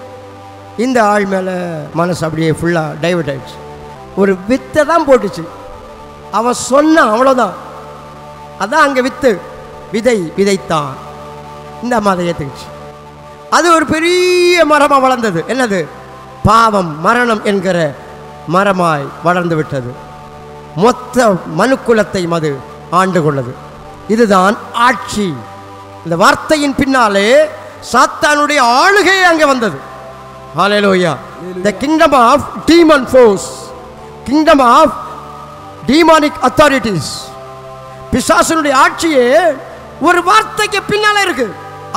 இந்த ஆள் மேலே மனசு அப்படியே ஃபுல்லாக டைவர்ட் ஆகிடுச்சு. ஒரு வித்தை தான் போட்டுச்சு, அவன் சொன்னான், அவ்வளோதான். அதான் அங்கே வித்து, விதை விதைத்தான். இந்த அம்மா அதை ஏற்றுக்குச்சு. அது ஒரு பெரிய மரமாக வளர்ந்தது. என்னது? பாவம், மரணம் என்கிற மரமாய் வளர்ந்து விட்டது. மொத்த மனுக்குலத்தையும் அது ஆண்டு கொண்டது. இதுதான் ஆட்சி. இந்த வார்த்தையின் பின்னாலே சாத்தானுடைய ஆளுகை அங்கே வந்தது. ஹல்லேலூயா. The kingdom of demon force, kingdom of demonic authorities. பிசாசுனுடைய ஆட்சியே ஒரு வார்த்தைக்கு பின்னாலே இருக்கு.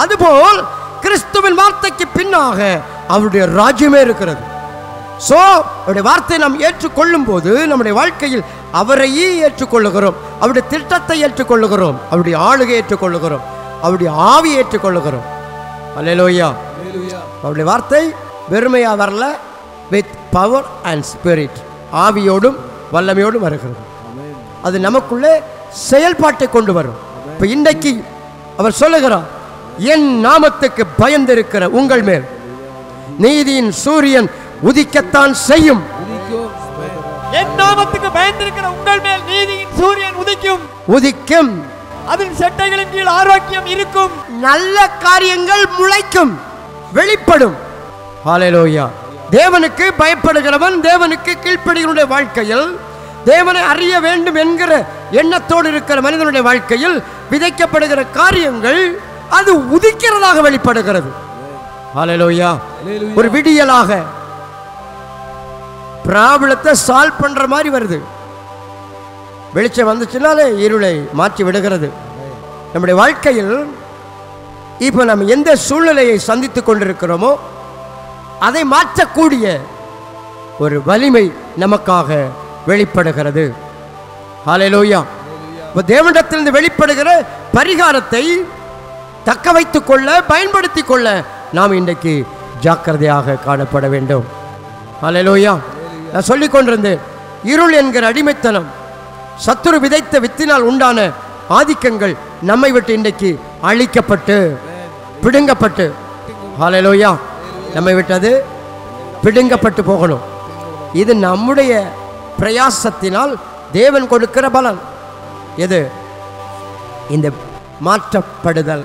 அதுபோல் கிறிஸ்துவின் வார்த்தைக்கு பின்னாக அவருடைய ராஜ்யமே இருக்கிறது. ஸோ அவருடைய வார்த்தையை நாம் ஏற்றுக்கொள்ளும் போது நம்முடைய வாழ்க்கையில் அவரையே ஏற்றுக்கொள்ளுகிறோம், அவருடைய திட்டத்தை ஏற்றுக்கொள்ளுகிறோம், அவருடைய ஆளுகை ஏற்றுக்கொள்ளுகிறோம், அவருடைய ஆவியை ஏற்றுக்கொள்ளுகிறோம். அல்லேலூயா. அவருடைய வார்த்தை வெறுமையா வரல, வித் பவர் அண்ட் ஸ்பிரிட், ஆவியோடும் வல்லமையோடும் வருகிறது. அது நமக்குள்ளே செயல்பாட்டை கொண்டு வரும். இப்ப இன்றைக்கு அவர் சொல்லுகிறார், என் நாமத்துக்கு பயந்திருக்கிற உங்கள் மேல் நீதியின் சூரியன் உதிக்கத்தான் செய்யும். என் நாமத்துக்கு பயந்திருக்கிற உங்கள் மேல் நீதியின் சூரியன் உதிக்கும். அதில் செட்டைகளின் கீழ் ஆரோக்கியம் இருக்கும். நல்ல காரியங்கள் முளைக்கும், வெளிப்படும். ஹல்லேலூயா. தேவனுக்கு பயப்படுகிறவன், தேவனுக்கு கீழ்ப்படிகளுடைய வாழ்க்கையில், தேவனை அறிய வேண்டும் என்கிற எண்ணத்தோடு இருக்கிற மனிதனுடைய வாழ்க்கையில் விதைக்கப்படுகிற காரியங்கள் அது உதிக்கிறதாக வெளிப்படுகிறது. ஹல்லேலூயா. ஒரு விடியலாக பிராபலத்தை சால்வ் பண்ற மாதிரி வருது. வெளிச்சம் வந்துச்சுனாலே இருளை மாற்றி விடுகிறது. நம்முடைய வாழ்க்கையில் இப்போ நம்ம எந்த சூழ்நிலையை சந்தித்துக் கொண்டிருக்கிறோமோ அதை மாற்றக்கூடிய ஒரு வலிமை நமக்காக வெளிப்படுகிறது. ஹல்லேலூயா. இப்போ தேவனிடத்திலிருந்து வெளிப்படுகிற பரிகாரத்தை தக்க வைத்துக் கொள்ள, பயன்படுத்திக் கொள்ள நாம் இன்றைக்கு ஜாக்கிரதையாக காணப்பட வேண்டும். ஹல்லேலூயா. நான் சொல்லிக் கொண்டிருந்தேன், இருள் என்கிற அடிமைத்தனம், சத்துரு விதைத்த வித்தினால் உண்டான ஆதிக்கங்கள் நம்மை விட்டு இன்றைக்கு அழிக்கப்பட்டு பிடுங்கப்பட்டு, ஹல்லேலூயா, நம்மை விட்டது பிடுங்கப்பட்டு போகணும். இது நம்முடைய பிரயாசத்தினால் தேவன் கொடுக்கிற பலன். எது? இந்த மாற்றப்படுதல்.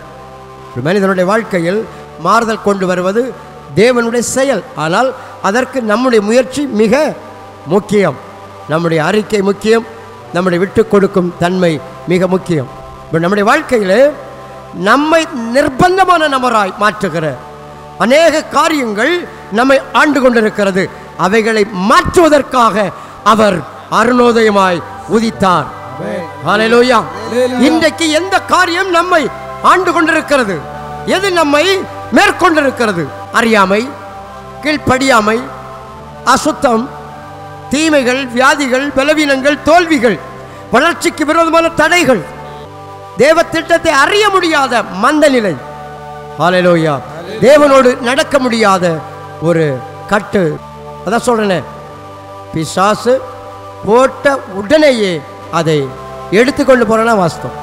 மனிதனுடைய வாழ்க்கையில் மாறுதல் கொண்டு வருவது தேவனுடைய செயல். ஆனால் அதற்கு நம்முடைய முயற்சி மிக முக்கியம், நம்முடைய அறிக்கை முக்கியம், நம்முடைய விட்டு கொடுக்கும் தன்மை மிக முக்கியம். இப்போ நம்முடைய வாழ்க்கையில் நம்மை நிர்பந்தமான நபராய் மாற்றுகிற அநேக காரியங்கள் நம்மை ஆண்டு கொண்டிருக்கிறது. அவைகளை மாற்றுவதற்காக அவர் அருணோதயமாய் உதித்தார். ஹல்லேலூயா. இன்றைக்கு எந்த காரியம் நம்மை ஆண்டு கொண்டிருக்கிறது? எது நம்மை மேற்கொண்டிருக்கிறது? அறியாமை, கீழ்ப்படியாமை, அசுத்தம், தீமைகள், வியாதிகள், பலவீனங்கள், தோல்விகள், வளர்ச்சிக்கு விரோதமான தடைகள், தேவ திட்டத்தை அறிய முடியாத மந்த நிலை. ஹல்லேலூயா. தேவனோடு நடக்க முடியாத ஒரு கட்டு. அதான் சொல்றேன், பிசாசு போட்ட உடனேயே அதை எடுத்துக்கொண்டு போறேன்னா வாஸ்தவம்.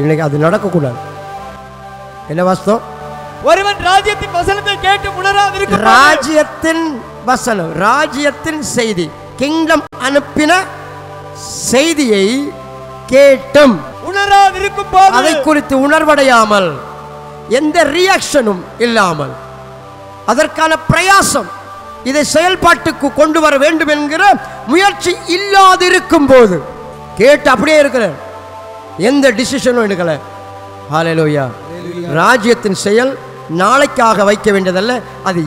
இன்னைக்கு அது நடக்கக்கூடாது. என்ன வாஸ்தவம்? ஒருவன் ராஜ்யத்தின் வசனத்தை கேட்டு உணராதிருக்கும். ராஜ்யத்தின் வசனம், ராஜ்யத்தின் செய்தி, கிங்டம் அனுப்பின செய்தியை கேட்டும் உணராதிருக்கும் போது, அதை குறித்து உணர்வடையாமல், எந்த ரியாக்ஷனும் இல்லாமல், அதற்கான பிரயாசம், இதை செயல்பாட்டுக்கு கொண்டு வர வேண்டும் என்கிற முயற்சி இல்லாதிருக்கும் போது, கேட்டு அப்படியே இருக்கிற, எந்த டிசிஷனும் எடுக்கல. ஹல்லேலூயா. ராஜ்யத்தின் செயல் நாளைக்காக வைக்க வேண்டியதல்ல, அது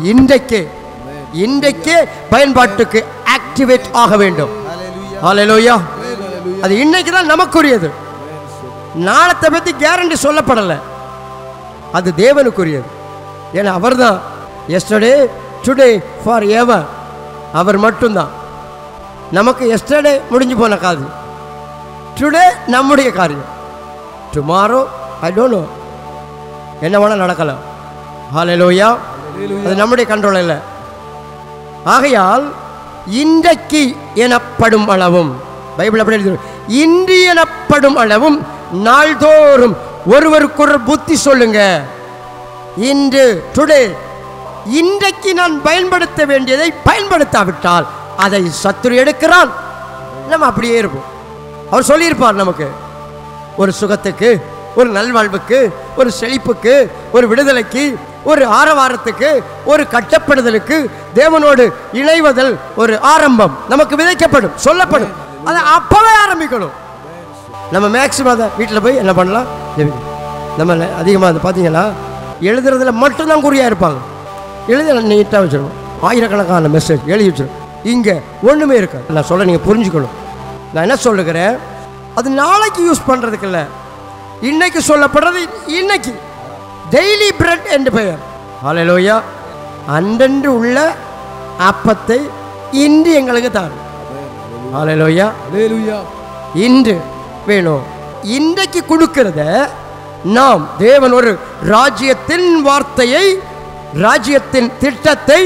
இன்றைக்கே பயன்பாட்டுக்கு ஆக்டிவேட் ஆக வேண்டும். ஹல்லேலூயா. அது இன்னைக்கு தான் நமக்குரியது. நாளத்தை பற்றி கேரண்டி சொல்லப்படலை, அது தேவனுக்குரியது. ஏன்னா அவர் தான் எஸ்டர்டே டுடே ஃபார் எவர். அவர் மட்டும்தான். நமக்கு எஸ்டர்டே முடிஞ்சு போன காரியம், டுடே நம்முடைய காரியம், டுமாரோ ஐ டோன்ட் நோ, என்ன வேணால் நடக்கலாம். ஹல்லேலூயா. அது நம்முடைய கண்ட்ரோல் இல்லை. ஆகையால் இன்றைக்கு எனப்படும் அளவும், பைபிள் அப்படி எழுதி, இன்று எனப்படும் அளவும் நாள்தோறும் ஒருவருக்கொரு புத்தி சொல்லுங்க. இன்று டுடே, இன்றைக்கு நான் பயன்படுத்த வேண்டியதை பயன்படுத்தாவிட்டால் அதை சத்துரு எடுக்கிறான். நம்ம அப்படியே இருப்போம். அவர் சொல்லியிருப்பார் நமக்கு, ஒரு சுகத்துக்கு, ஒரு நல்வாழ்வுக்கு, ஒரு செழிப்புக்கு, ஒரு விடுதலைக்கு, ஒரு ஆரவாரத்துக்கு, ஒரு கட்டப்படுதலுக்கு, தேவனோடு இணைவதல் ஒரு ஆரம்பம் நமக்கு விதைக்கப்படும், சொல்லப்படும். அதை அப்பவே ஆரம்பிக்கணும். நம்ம மேக்சிமம் அதை வீட்டில் போய் என்ன பண்ணலாம், நம்ம அதிகமாக அதை பார்த்தீங்கன்னா எழுதுறதுல மட்டும்தான் குறியாக இருப்பாங்க. எழுத நீட்டாக வச்சிடணும், ஆயிரக்கணக்கான மெசேஜ் எழுதி வச்சிடும். இங்கே ஒன்றுமே இருக்காது. நான் சொல்ல நீங்கள் புரிஞ்சுக்கணும். நான் என்ன சொல்லுகிறேன், அது நாளைக்கு யூஸ் பண்ணுறதுக்கு இல்லை, இன்னைக்கு சொல்லப்படுறது இன்னைக்கு. டெய்லி பிரெட் என்று பெயர். ஹல்லேலூயா. அன்றன்று உள்ள அப்பத்தை இன்று எங்களுக்கு தாரும். ஹல்லேலூயா. இன்று வேணும். இன்றைக்கு கொடுக்கிறத நாம் தேவன் ஒரு ராஜ்யத்தின் வார்த்தையை, ராஜ்யத்தின் திட்டத்தை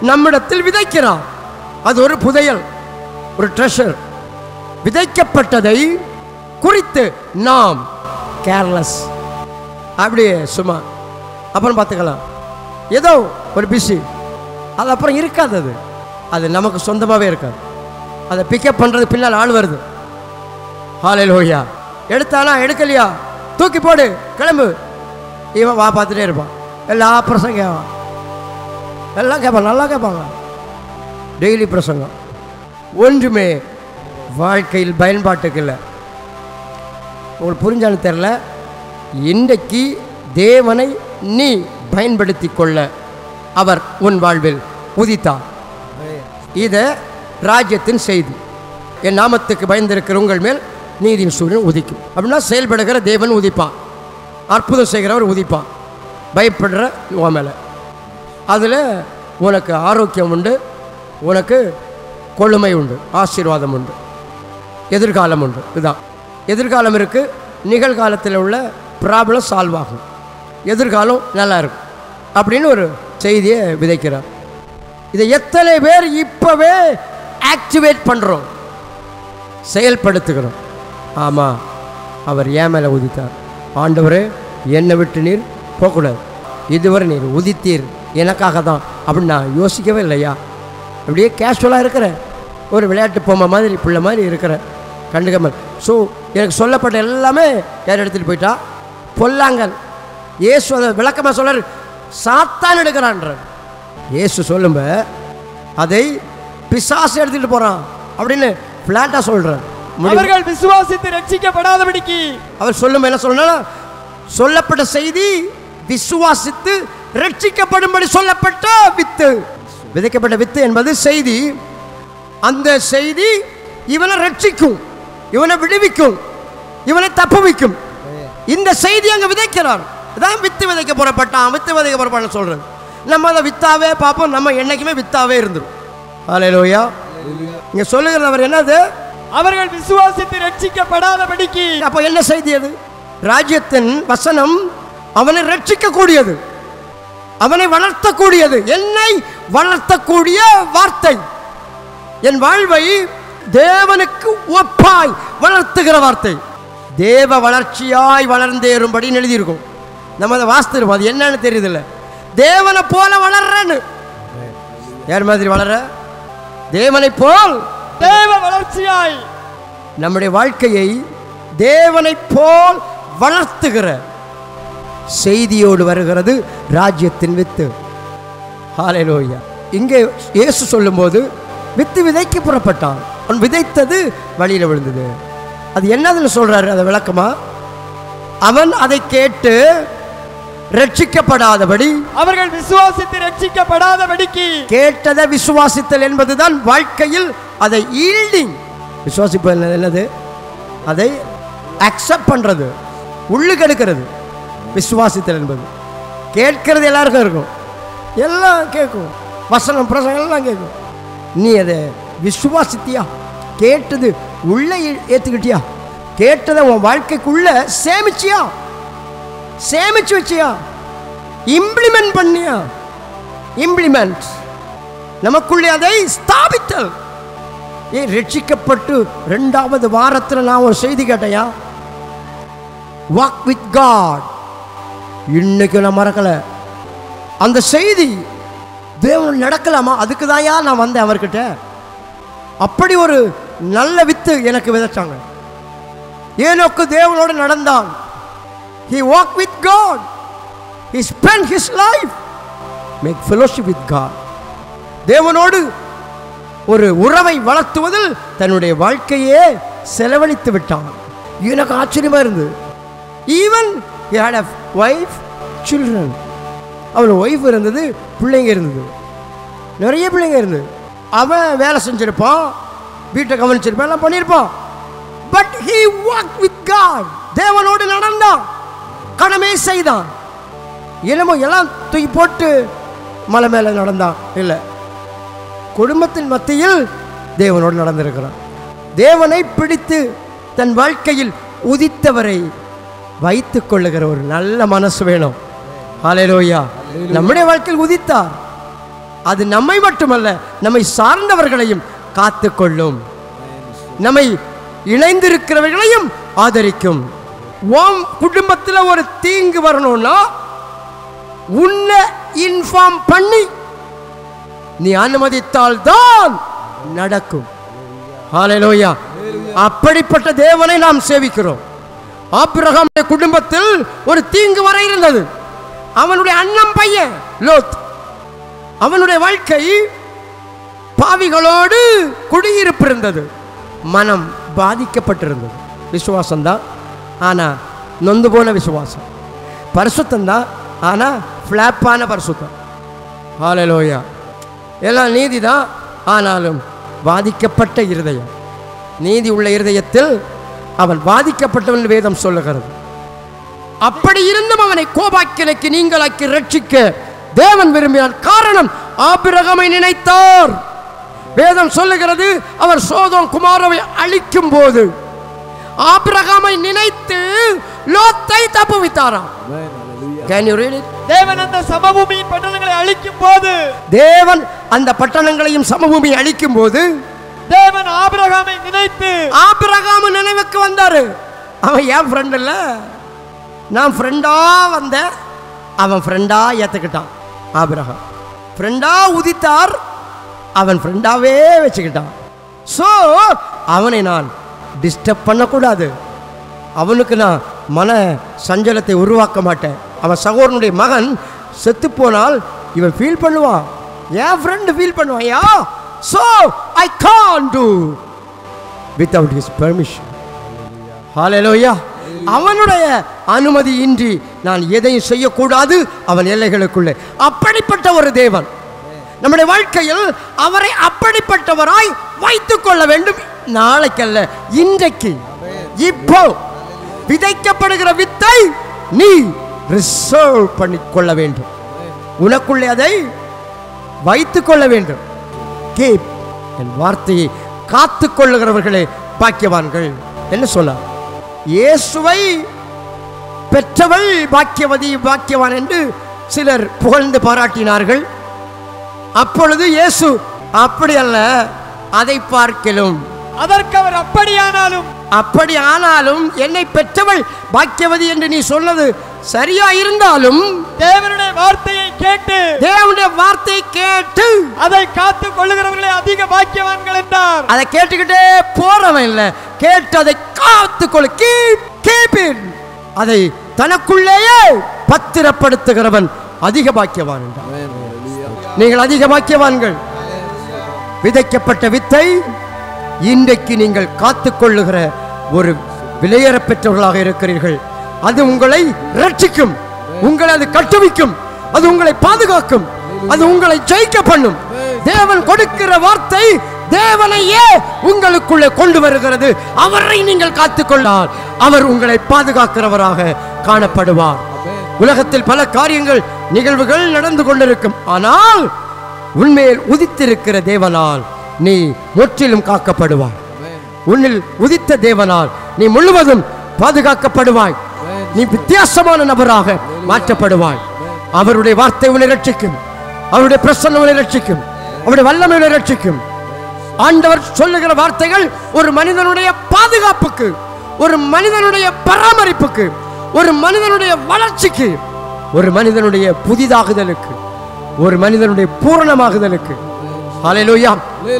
நம்மிடத்தில் விதைக்கிறார். அது ஒரு புதையல், ஒரு ட்ரெஷர். விதைக்கப்பட்டதை குறித்து நாம் கேர்லெஸ், அப்படியே சும்மா அப்புறம் பார்த்துக்கலாம், ஏதோ ஒரு பிஸி, அது அப்புறம் இருக்காது. அது நமக்கு சொந்தமாகவே இருக்காது. அதை பிக்கப் பண்ணுறது பின்னால் ஆள் வருது. ஹல்லேலூயா. எடுத்தானா எடுக்கலையா, தூக்கி போடு, கிளம்பு. இவன் வா பார்த்துட்டே இருப்பான். எல்லா பிரசங்கம் எல்லாம் கேட்பாங்க, நல்லா கேட்பாங்க. டெய்லி பிரசங்கம் ஒன்றுமே வாழ்க்கையில் பயன்பாட்டுக்கு இல்லை. உங்களுக்கு புரிஞ்சாலும் தெரில. இன்றைக்கு தேவனை நீ பயன்படுத்தி கொள்ள அவர் உன் வாழ்வில் உதித்தார். இதை ராஜ்யத்தின் செய்தி. என் நாமத்துக்கு பயந்திருக்கிற உங்கள் மேல் நீதியின் சூரியன் உதிக்கும். அப்படின்னா செயல்படுகிற தேவன் உதிப்பான், அற்புதம் செய்கிறவர் உதிப்பான். பயப்படுற உன் மேலே, அதில் உனக்கு ஆரோக்கியம் உண்டு, உனக்கு கொழுமை உண்டு, ஆசீர்வாதம் உண்டு, எதிர்காலம் உண்டு. இதுதான் எதிர்காலம் இருக்குது. நிகழ்காலத்தில் உள்ள ப்ராப்ளம் சால்வ் ஆகும், எதிர்காலம் நல்லா இருக்கும் அப்படின்னு ஒரு செய்தியை விதைக்கிறார். இதை எத்தனை பேர் இப்போவே ஆக்டிவேட் பண்ணுறோம், செயல்படுத்துகிறோம்? ஆமாம், அவர் ஏன் மேலே உதித்தார். ஆண்டவரே, என்னை விட்டு நீர் போகக்கூடாது, இதுவரை நீர் உதித்தீர் எனக்காக தான் அப்படின்னு நான் யோசிக்கவே இல்லையா. அப்படியே கேஷுவலாக இருக்கிற ஒரு விளையாட்டு பொம்மை மாதிரி, பிள்ளை மாதிரி இருக்கிற, கண்டுக்காமல். ஸோ எனக்கு சொல்லப்பட்ட எல்லாமே யார் எடுத்துகிட்டு போயிட்டா? பொல்லாங்கல். இயேசு அதை விளக்கமாக சொல்கிறார், சாத்தான் எடுக்கிறான்றார். இயேசு சொல்லும்ப அதை பிசாசு எடுத்துகிட்டு போகிறான் அப்படின்னு ஃப்ளாட்டாக சொல்கிறார். அவர்கள் விசுவாசித்து ரட்சிக்கப்படாதபடிக்கு, அவர் சொல்லும் என்ன சொல்லணும், சொல்லப்பட்ட செய்தி விசுவாசித்து ரட்சிக்கப்படும்படி சொல்லப்பட்ட வித்து, விதைக்கப்பட்ட வித்து என்பது செய்தி. அந்த செய்தி இவனை ரட்சிக்கும், இவனை விடுவிக்கும், இவனை தப்புவிக்கும். இந்த செய்தி அங்கே விதைக்கிறார். அதான் வித்து விதைக்க புறப்பட்டான், வித்து விதைக்க புறப்பட்டான்னு சொல்றது. நம்ம அதை வித்தாவே பார்ப்போம், நம்ம என்னைக்குமே வித்தாவே இருந்துடும். ஹல்லேலூயா. இங்க சொல்லுகிறவர் என்னது? அவர்கள் விசுவாசித்து ரட்சிக்கப்படாதபடிக்கு. அப்போ என்ன செய்தி அது? ராஜ்யத்தின் வசனம் அவனை ரட்சிக்கக்கூடியது, அவனை வளர்த்தக்கூடியது, என்னை வளர்த்தக்கூடிய வார்த்தை. என் வாழ்வை தேவனுக்கு ஒப்பாய் வளர்த்துகிற வார்த்தை. தேவ வளர்ச்சியாய் வளர்ந்தேறும்படி எழுதியிருக்கும். நம்ம அதை வாசித்திருப்போம், அது என்னன்னு தெரியுதில்ல. தேவனை போல வளர்றன்னு. யார் மாதிரி வளர? தேவனை போல், தேவ வளர்ச்சியாய் நம்முடைய வாழ்க்கையை தேவனை போல் வளர்த்துகிற செய்தியோடு வருகிறது ராஜ்யத்தின் வித்து. ஹல்லேலூயா. இங்கே இயேசு சொல்லும்போது வித்து விதைக்க புறப்பட்டான், அவன் விதைத்தது வழியில் விழுந்தது. அது என்னதுன்னு சொல்றாரு, அதை விளக்கமா. அவன் அதை கேட்டு ரட்சிக்கப்படாதபடி, அவர்கள் விசுவாசித்து ரட்சிக்கப்படாதபடிக்கு. கேட்டதை விசுவாசித்தல் என்பதுதான் வாழ்க்கையில் அதை ஈல்டிங். விசுவாசிப்பது என்னது? அதை அக்செப்ட் பண்றது, உள்ளுக்கு எடுக்கிறது. விசுவாசித்தல் என்பது கேட்கறது எல்லாருக்கும் இருக்கும், எல்லாம் கேட்கும், வசனம் பிரசங்கம் எல்லாம் கேட்கும். நீ அதை விசுவாசித்தியா? கேட்டது உள்ள ஏற்றுக்கிட்டியா? கேட்டதை உன் வாழ்க்கைக்குள்ள சேமிச்சியா? சேமிச்சு வச்சியா? இம்ப்ளிமெண்ட் பண்ணியா? இம்ப்ளிமெண்ட் நமக்குள்ளே அதை ஸ்தாபித்தல். ரட்சிக்கப்பட்டு 2வது வாரத்தில் நான் ஒரு செய்தி கேட்டையா, வாக் வித் காட். இன்னைக்கு நான் மறக்கல அந்த செய்தி. தேவன் நடக்கலாமா? அதுக்கு தான் நான் வந்தேன் அவர்கிட்ட. அப்படி ஒரு நல்ல வித்து எனக்கு விதைச்சாங்க. ஏனோக்கு தேவனோடு நடந்தான். He walked with God. He spent his life make fellowship with God. தேவனோடு ஒரு உறவை வளர்த்துவதில் தன்னுடைய வாழ்க்கையே செலவழித்து விட்டான். எனக்கு ஆச்சரியமா இருந்தது. Even he had a wife, children. அவன் ஒய்ஃப் இருந்தது, பிள்ளைங்க இருந்தது, நிறைய பிள்ளைங்க இருந்தது. அவன் வேலை செஞ்சிருப்பான், வீட்டை கவனிச்சிருப்பான், எல்லாம் பண்ணியிருப்பான். But he walked with God. தேவனோடு நடந்தான், கடமை செய்தான். என்னமோ எல்லாம் தூக்கி போட்டு மலை மேலே நடந்தான் இல்லை. குடும்பத்தின் மத்தியில் தேவனோடு நடந்திருக்கிறான். தேவனை பிடித்து தன் வாழ்க்கையில் உதித்தவரை வைத்துக் கொள்ளுகிற ஒரு நல்ல மனசு வேணும். ஹல்லேலூயா. நம்முடைய வாழ்க்கையில் உதித்தார். அது நம்மை மட்டுமல்ல, நம்மை சார்ந்தவர்களையும் காத்துக்கொள்ளும், நம்மை இணைந்திருக்கிறவர்களையும் ஆதரிக்கும். உன் குடும்பத்தில் ஒரு தீங்கு வரணும்னா உன்னை இன்ஃபார்ம் பண்ணி நீ அனுமதித்தால் தான் நடக்கும். ஹல்லேலூயா. அப்படிப்பட்ட தேவனை நாம் சேவிக்கிறோம். ஆபிரகாமுடைய குடும்பத்தில் ஒரு தீங்கு வர இருந்தது. அவனுடைய அண்ணன் பையன் லோத், அவனுடைய வாழ்க்கை பாவிகளோடு குடியிருப்பு இருந்தது. மனம் பாதிக்கப்பட்டிருந்தது. விசுவாசம் தான், ஆனால் நொந்து போன விசுவாசம். பரிசுத்தம் தான், ஆனால் ஃப்ளாப்பான பரிசுத்தம். ஹல்லேலூயா. எல்லாம் நீதி தான், ஆனாலும் பாதிக்கப்பட்ட இருதயம். நீதி உள்ள இருதயத்தில் அவன் பாதிக்கப்பட்டவன் வேதம் சொல்லுகிறது. அப்படி இருந்தும் அவனை கோபாக்கினைக்கு நீங்களாக்கி ரட்சிக்க தேவன் விரும்பினார். காரணம், ஆபிரகாமை நினைத்தார். வேதம் சொல்லுகிறது, அவர் சோதோம் குமாரவை அழிக்கும் போது ஆபிரகாமை நினைத்து லோத்தை தப்புவித்தாராம். Can you read it? தேவன் அந்த சமபூமியின் பட்டணங்களை அழிக்கும் போது, தேவன் அந்த பட்டணங்களையும் சமபூமியை அழிக்கும் போது தேவன் ஆபிரகாமை நினைத்து, ஆபிரகாம் நினைவுக்கு வந்தாரு. அவன் என் ஃப்ரெண்ட் இல்ல, நான் ஃப்ரெண்டா வந்தேன், அவன் ஃப்ரெண்டா ஏத்துக்கிட்டான். ஆபிரகாம் ஃப்ரெண்டா உதித்தார், அவன் ஃப்ரெண்டாவே வச்சுக்கிட்டான். ஸோ அவனை நான் டிஸ்டர்ப் பண்ணக்கூடாது, அவனுக்கு நான் மன சஞ்சலத்தை உருவாக்க மாட்டேன். அவன் சகோதரனுடைய மகன் செத்து போனால் இவன் ஃபீல் பண்ணுவான், என் ஃப்ரெண்டு ஃபீல் பண்ணுவான். Yeah, so I can't do without his permission. Hallelujah. அவனுடைய அனுமதி இன்றி நான் எதையும் செய்யக்கூடாது அவன் எல்லைகளுக்குள்ளே. அப்படிப்பட்ட ஒரு தேவன் நம்முடைய வாழ்க்கையில் அவரை அப்படிப்பட்டவராய் வைத்துக் கொள்ள வேண்டும். நாளைக்கல்ல, இன்றைக்கு, இப்போ விதைக்கப்படுகிற வித்தை நீ ரிசர்வ் பண்ணிக்கொள்ள வேண்டும். உனக்குள்ளே அதை வைத்துக் கொள்ள வேண்டும். கீப், என் வார்த்தையை காத்து கொள்ளுகிறவர்களே பாக்கியவான்கள் என்ன சொன்னார்? இயேசுவை பெற்றவள் பாக்கியவதி, பாக்கியவான் என்று சிலர் புகழ்ந்து பாராட்டினார்கள். அப்பொழுது இயேசு, அப்படி அல்ல, அதை பார்க்கலும், அதற்கு அவர் அப்படி ஆனாலும் என்னை பெற்றவள் பாக்கியவதி என்று நீ சொன்னது சரியா இருந்தாலும் தேவனுடைய வார்த்தையை கேட்டு அதை காத்து கொள்ளுகிறவர்களே அதிக பாக்கியவான்கள் என்றார். அதை கேட்டுக்கிட்டே போறவன் இல்ல, கேட்டு அதை காத்துக்கொள்ள, அதை தனக்குள்ளேயே பத்திரப்படுத்துகிறவன் அதிக பாக்கியவான் என்றார். நீங்கள் அதிக பாக்கியவான்கள். விதைக்கப்பட்ட வித்தை இன்றைக்கு நீங்கள் காத்துக்கொள்ளுகிற ஒரு விலையேற பெற்றவர்களாக இருக்கிறீர்கள். அது உங்களை ரட்சிக்கும், உங்களை அது கட்டுவிக்கும், அது உங்களை பாதுகாக்கும், அது உங்களை ஜெயிக்க பண்ணும். தேவன் கொடுக்கிற வார்த்தை தேவனையே உங்களுக்குள்ளே கொண்டு வருகிறது. அவரை நீங்கள் காத்துக்கொண்டால் அவர் உங்களை பாதுகாக்கிறவராக காணப்படுவார். உலகத்தில் பல காரியங்கள், நிகழ்வுகள் நடந்து கொண்டிருக்கும், ஆனால் உன்மேல் உதித்திருக்கிற தேவனால் நீ முற்றிலும் காக்கப்படுவாய். உன்னில் உதித்த தேவனால் நீ முழுவதும் பாதுகாக்கப்படுவாய். நீ வித்தியாசமான நபராக மாற்றப்படுவாய். அவருடைய வார்த்தை உன்னை ரட்சிக்கும், அவருடைய பிரசன்னம் உன்னை ரட்சிக்கும், அவருடைய வல்லமை உன்னை ரட்சிக்கும். ஆண்டவர் சொல்லுகிற வார்த்தைகள் ஒரு மனிதனுடைய பாதுகாப்புக்கு, ஒரு மனிதனுடைய பராமரிப்புக்கு, ஒரு மனிதனுடைய வளர்ச்சிக்கு, ஒரு மனிதனுடைய புதிதாகுதலுக்கு, ஒரு மனிதனுடைய பூரணமாகுதலுக்கு. ஹல்லேலூயா.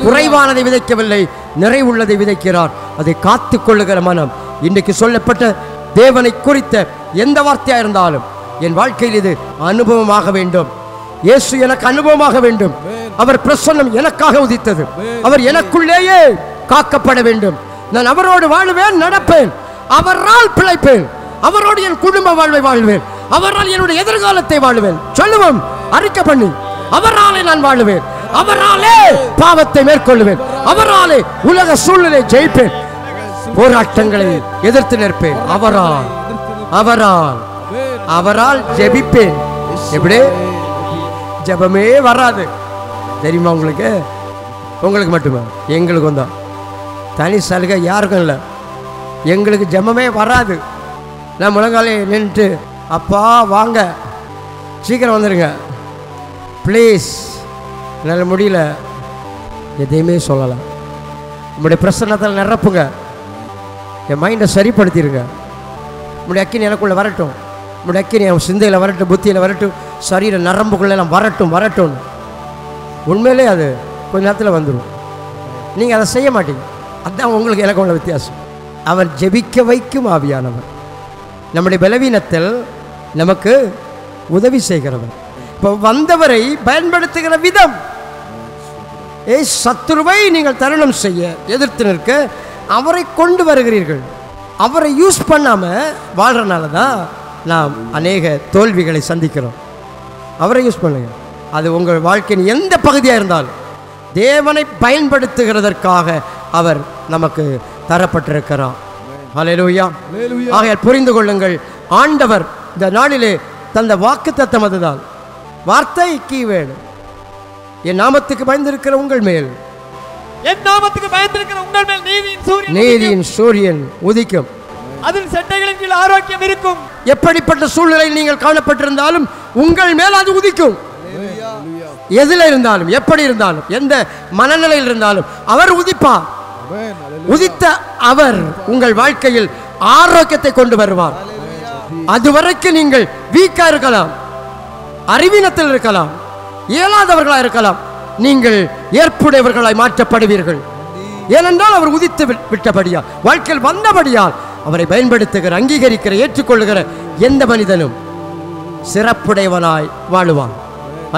குறைவானதை விதைக்கவில்லை, நிறைவுள்ளதை விதைக்கிறார். அதை காத்துக் கொள்ளுகிற மனம். இன்றைக்கு சொல்லப்பட்ட தேவனை குறித்த எந்த வார்த்தையா இருந்தாலும் என் வாழ்க்கையில் இது அனுபவமாக வேண்டும். இயேசு எனக்கு அனுபவமாக வேண்டும். அவர் பிரசன்னம் எனக்காக உதித்தது. அவர் எனக்குள்ளேயே காக்கப்பட வேண்டும். நான் அவரோடு வாழுவேன், நடப்பேன், அவரால் பிழைப்பேன், அவரோடு என் குடும்ப வாழ்வை வாழ்வேன், அவரால் என்னுடைய எதிர்காலத்தை வாழ்வேன். சொல்லுவோம், அறிக்கை பண்ணி, அவராலே நான் வாழுவேன், அவராலே பாவத்தை மேற்கொள்வேன், அவராலே உலக சூழ்நிலை ஜெயிப்பேன், போராட்டங்களை எதிர்த்து நிற்பேன், அவரால் ஜெபிப்பேன். எப்படி? ஜெபமே வராது தெரியுமா உங்களுக்கு? உங்களுக்கு மட்டுமே, எங்களுக்கு வந்தோம் தனி சலுகை யாருக்கும் இல்லை. எங்களுக்கு ஜெபமே வராது. நான் முழங்காலே நின்றுட்டு, அப்பா வாங்க, சீக்கிரம் வந்துடுங்க ப்ளீஸ், என்னால் முடியல, எதையுமே சொல்லலாம். உங்களுடைய பிரசன்னத்தில் நிரப்புங்க, என் மைண்டை சரிப்படுத்திடுங்க. உங்களுடைய அக்கினி எனக்குள்ளே வரட்டும், உங்களுடைய அக்கினி என் சிந்தையில் வரட்டும், புத்தியில் வரட்டும், சரீர நரம்புக்குள்ளெல்லாம் வரட்டும் வரட்டும். உண்மையிலே அது கொஞ்ச நேரத்தில் வந்துடும். நீங்கள் அதை செய்ய மாட்டீங்க. அதுதான் உங்களுக்கு எனக்கு உள்ள வித்தியாசம். அவர் ஜெபிக்க வைக்கும் ஆவியானவர், நம்முடைய பலவீனத்தில் நமக்கு உதவி செய்கிறவர். இப்போ வந்தவரை பயன்படுத்துகிற விதம், சத்துருவை நீங்கள் தருணம் செய்ய எதிர்த்து நிற்க அவரை கொண்டு வருகிறீர்கள். அவரை யூஸ் பண்ணாமல் வாழ்கிறனால தான் நாம் அநேக தோல்விகளை சந்திக்கிறோம். அவரை யூஸ் பண்ணுங்க. அது உங்கள் வாழ்க்கையின் எந்த பகுதியாக இருந்தாலும் தேவனை பயன்படுத்துகிறதற்காக அவர் நமக்கு தரப்பட்டிருக்கிறார். ஹல்லேலூயா. ஆகையால் புரிந்து கொள்ளுங்கள், ஆண்டவர் இந்த நாளிலே தந்த வாக்குத்தத்தம் அதுதான். வார்த்தை கீவேடு, என் நாமத்துக்கு பயந்திருக்கிற உங்கள் மேல், என் நாமத்துக்கு பயந்திருக்கிற உங்கள் மேல் நீதியின் சூரியன் உதிக்கும், அதில் செட்டைகளின் கீழ் ஆரோக்கியம் இருக்கும். எப்படிப்பட்ட சூழ்நிலையில் நீங்கள் காணப்பட்டிருந்தாலும் உங்கள் மேல் அது உதிக்கும். எதில் இருந்தாலும், எப்படி இருந்தாலும், எந்த மனநிலையில் இருந்தாலும் அவர் உதிப்பார். உதித்த அவர் உங்கள் வாழ்க்கையில் ஆரோக்கியத்தை கொண்டு வருவார். அதுவரைக்கும் நீங்கள் வீக்கா இருக்கலாம், அறிவீனத்தில் இருக்கலாம், இயலாதவர்களாக இருக்கலாம், நீங்கள் ஏற்புடையவர்களாய் மாற்றப்படுவீர்கள். ஏனென்றால் அவர் உதித்து விட்டபடியால், வாழ்க்கையில் வந்தபடியால் அவரை பயன்படுத்துகிற, அங்கீகரிக்கிற, ஏற்றுக்கொள்ளுகிற எந்த மனிதனும் சிறப்புடையவனாய் வாழுவான்.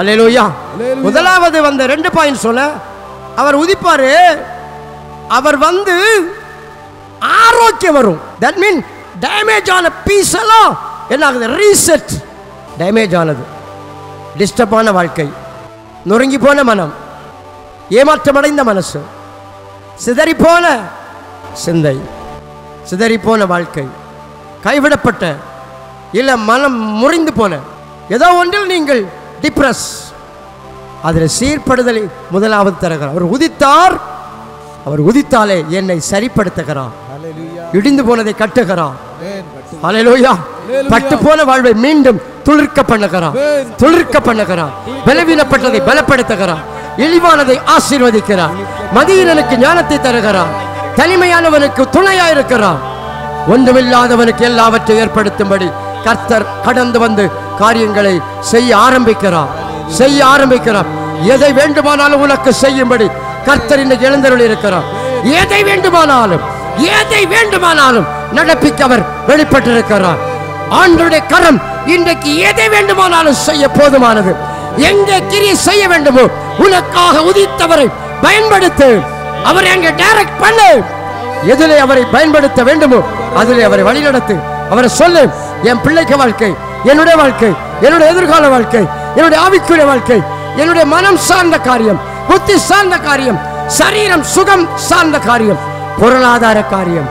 அல்லேலூயா. முதலாவது வந்த 2 பாயிண்ட் சொல்ல, அவர் உதிப்பாரு, அவர் வந்து ஆரோக்கியம் வரும். தட் மீன் டேமேஜ் ஆன பீஸ் எல்லாம் என்ன ஆகுது? ரீசெட். டேமேஜ் ஆனது, டிஸ்டர்ப் ஆன வாழ்க்கை, நொறுங்கி போன மனம், ஏமாற்றமடைந்த மனசு, சிதறிப்போன சிந்தை, சிதறிப்போன வாழ்க்கை, கைவிடப்பட்ட இல்ல மனம் முறிந்து போன ஏதோ ஒன்றில் நீங்கள் டிப்ரஸ், அதில் சீர்படுதலை முதலாவது தருகிறார். அவர் உதித்தார், அவர் உதித்தாலே என்னை சரிப்படுத்துகிறார், இடிந்து போனதை கட்டுகிறார். ஹல்லேலூயா. பட்டு போன வாழ்வை மீண்டும் துளிர்க்க பண்ணுகிறார், துளிர்க்க பண்ணுகிறார். பலவீனப்பட்டதை பலப்படுத்துகிறார், இழிவானதை ஆசீர்வதிக்கிறார், மதியீனனுக்கு ஞானத்தை தருகிறார், தனிமையானவனுக்கு துணையாயிருக்கிறார், ஒன்றுமில்லாதவனுக்கு எல்லாவற்றை ஏற்படுத்தும்படி கர்த்தர் கடந்து வந்து காரியங்களை செய்ய ஆரம்பிக்கிறார், செய்ய ஆரம்பிக்கிறார். எதை வேண்டுமானாலும் உனக்கு செய்யும்படி கர்த்தர் இன்னைக்கு எழுந்தருளி இருக்கிறார். எதை வேண்டுமானாலும், எதை வேண்டுமானாலும் நடப்பிக்க அவர் வெளிப்பட்டிருக்கிறார். ஆண்டவருடைய கரம் இன்றைக்கு எதை வேண்டுமானாலும் செய்ய போதுமானது. எங்கே கிரியை செய்ய வேண்டுமோ உனக்காக உதித்தவரை பயன்படுத்து, அவரை அங்கே டைரக்ட் பண்ணு. எதிலே அவரை பயன்படுத்த வேண்டுமோ அதிலே அவரை வழிநடத்து. அவரை சொல்லு, என் பிள்ளைக்கு வாழ்க்கை, என்னுடைய வாழ்க்கை, என்னுடைய எதிர்கால வாழ்க்கை, என்னுடைய ஆவிக்குரிய வாழ்க்கை, என்னுடைய மனம் சார்ந்த காரியம், புத்தி சார்ந்த காரியம், சரீரம் சுகம் சார்ந்த காரியம், பொருளாதார காரியம்,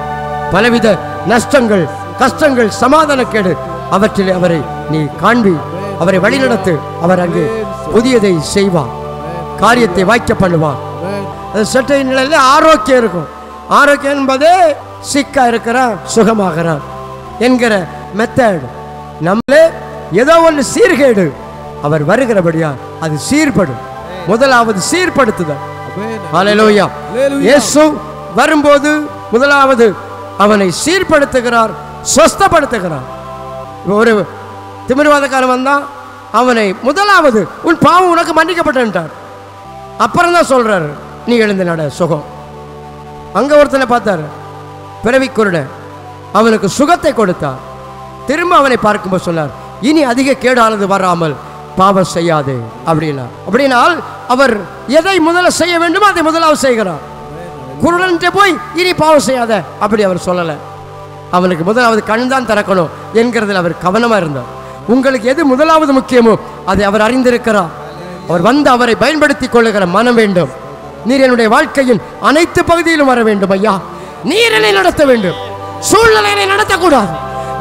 பலவித நஷ்டங்கள், கஷ்டங்கள், சமாதானக்கேடு, அவற்றில் அவரை நீ காண்பி, அவரை வழிநடத்து. அவர் அங்கு புதியதை செய்வார், காரியத்தை வாய்க்க பண்ணுவார். அது சற்றை நிலையில் ஆரோக்கியம் இருக்கும். ஆரோக்கியம் என்பது சிக்கா இருக்கிறார், சுகமாகிறார் என்கிற மெத்தட். நம்மளே ஏதோ ஒன்று சீர்கேடு, அவர் வருகிறபடியா அது சீர்படும். முதலாவது சீர்படுத்துதல். ஹல்லேலூயா. இயேசு வரும்போது முதலாவது அவனை சீர்படுத்துகிறார், சொஸ்தப்படுத்துகிறார். ஒரு திமிர்வாதக்காரன் வந்தான், அவனை முதலாவது உன் பாவம் உனக்கு மன்னிக்கப்பட்டார். அப்புறம் தான் சொல்றாரு, நீ எழுந்து நட, சுகம். அங்க ஒருத்தனை பார்த்தாரு, பிறவி குருட, அவனுக்கு சுகத்தை கொடுத்தார். திரும்ப அவனை பார்க்கும்போது சொன்னார், இனி அதிக கேடானது வராமல் பாவம் செய்யாது அப்படின்னா. அப்படினால் அவர் எதை முதல்ல செய்ய வேண்டுமோ அதை முதலாவது செய்கிறார். குருடன் போய் இனி பாவம் செய்யாத அப்படி அவர் சொல்லலை. அவனுக்கு முதலாவது கண் தான் திறக்கணும் என்கிறதில் அவர் கவனமாக இருந்தார். உங்களுக்கு எது முதலாவது முக்கியமோ அதை அவர் அறிந்திருக்கிறார். அவர் வந்து அவரை பயன்படுத்தி கொள்ளுகிற மனம் வேண்டும். நீர் என்னுடைய வாழ்க்கையின் அனைத்து பகுதியிலும் வர வேண்டும் ஐயா. நீர் என்னை நடத்த வேண்டும், சூழ்நிலையை நடத்தக்கூடாது.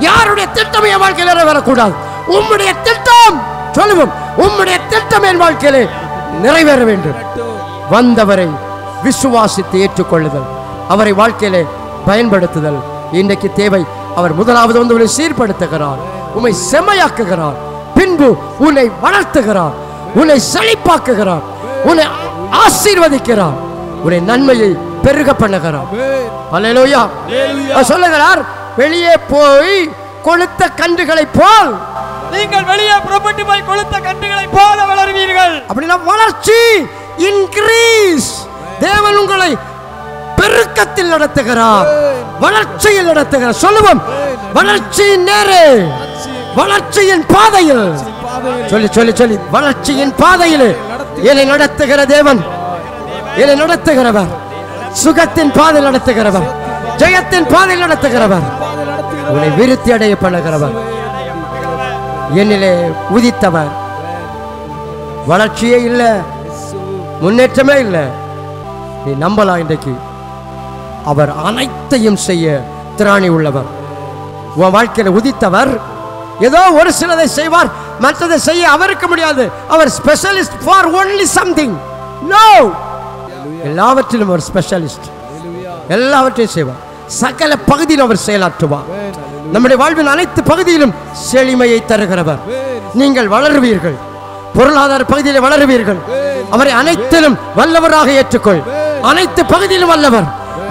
யாருடைய திட்டம் என் வாழ்க்கையில் வரக்கூடாது. உம்முடைய திட்டம் சொல்லுவோம், உம்முடைய திட்டம் என் வாழ்க்கையிலே நிறைவேற வேண்டும். வந்தவரை விசுவாசித்து ஏற்றுக்கொள்ளுதல், அவரை வாழ்க்கையிலே பயன்படுத்துதல் இன்றைக்கு தேவை. அவர் முதலாவது வந்து உன்னை சீர்படுத்துகிறார், உன்னை செம்மையாக்குகிறார், பின்பு உன்னை வளர்த்துகிறார், உன்னை செழிப்பாக்குகிறார், உன்னை ஆசீர்வதிக்கிறார், உன்னை நன்மையை பெருக பண்ணுகிறார். அல்லேலூயா. சொல்லுகிறார், வெளியே போய் கொளுத்த கன்றுகளை போல் நீங்கள் வெளியே புறப்பட்டு போய் கொளுத்த கன்றுகளை போல வளருவீர்கள். அப்படின்னா வளர்ச்சி, இன்கிரீஸ். தேவன் உங்களை பெருக்கத்தில் நடத்துகிறார், வளர்ச்சியில் நடத்துகிறார். சொல்லுவோம், வளர்ச்சியின் நேரே, வளர்ச்சியின் பாதையில். சொல்லி சொல்லி சொல்லி வளர்ச்சியின் பாதையில் என்னை நடத்துகிற தேவன், என்னை நடத்துகிறவர், சுகத்தின் பாதையில் நடத்துகிறவர், ஜெயத்தின் பாதையில் நடத்துகிறவர், உன்னை விருத்தி அடைய பண்ணுகிறவர், என்னிலே உதித்தவர். வளர்ச்சியே இல்லை, முன்னேற்றமே இல்லை. நீ நம்பலாம், இன்றைக்கு அவர் அனைத்தையும் செய்ய திராணி உள்ளவர். உன் வாழ்க்கையில் உதித்தவர் ஏதோ ஒரு சிலதை செய்வார், மற்றதை செய்ய அவருக்கு முடியாது. அவர் specialist for only something. No, எல்லாவற்றிலும் அவர் ஸ்பெஷலிஸ்ட், எல்லாவற்றையும் செய்வார். சகல பகுதியிலும் அவர் செயலாற்றுவார். நம்முடைய வாழ்வின் அனைத்து பகுதியிலும் செழுமையை தருகிறவர். நீங்கள் வளருவீர்கள், பொருளாதார பகுதியில் வளருவீர்கள். அவரை அனைத்திலும் வல்லவராக ஏற்றுக்கொள். அனைத்து பகுதியிலும் வல்லவர்,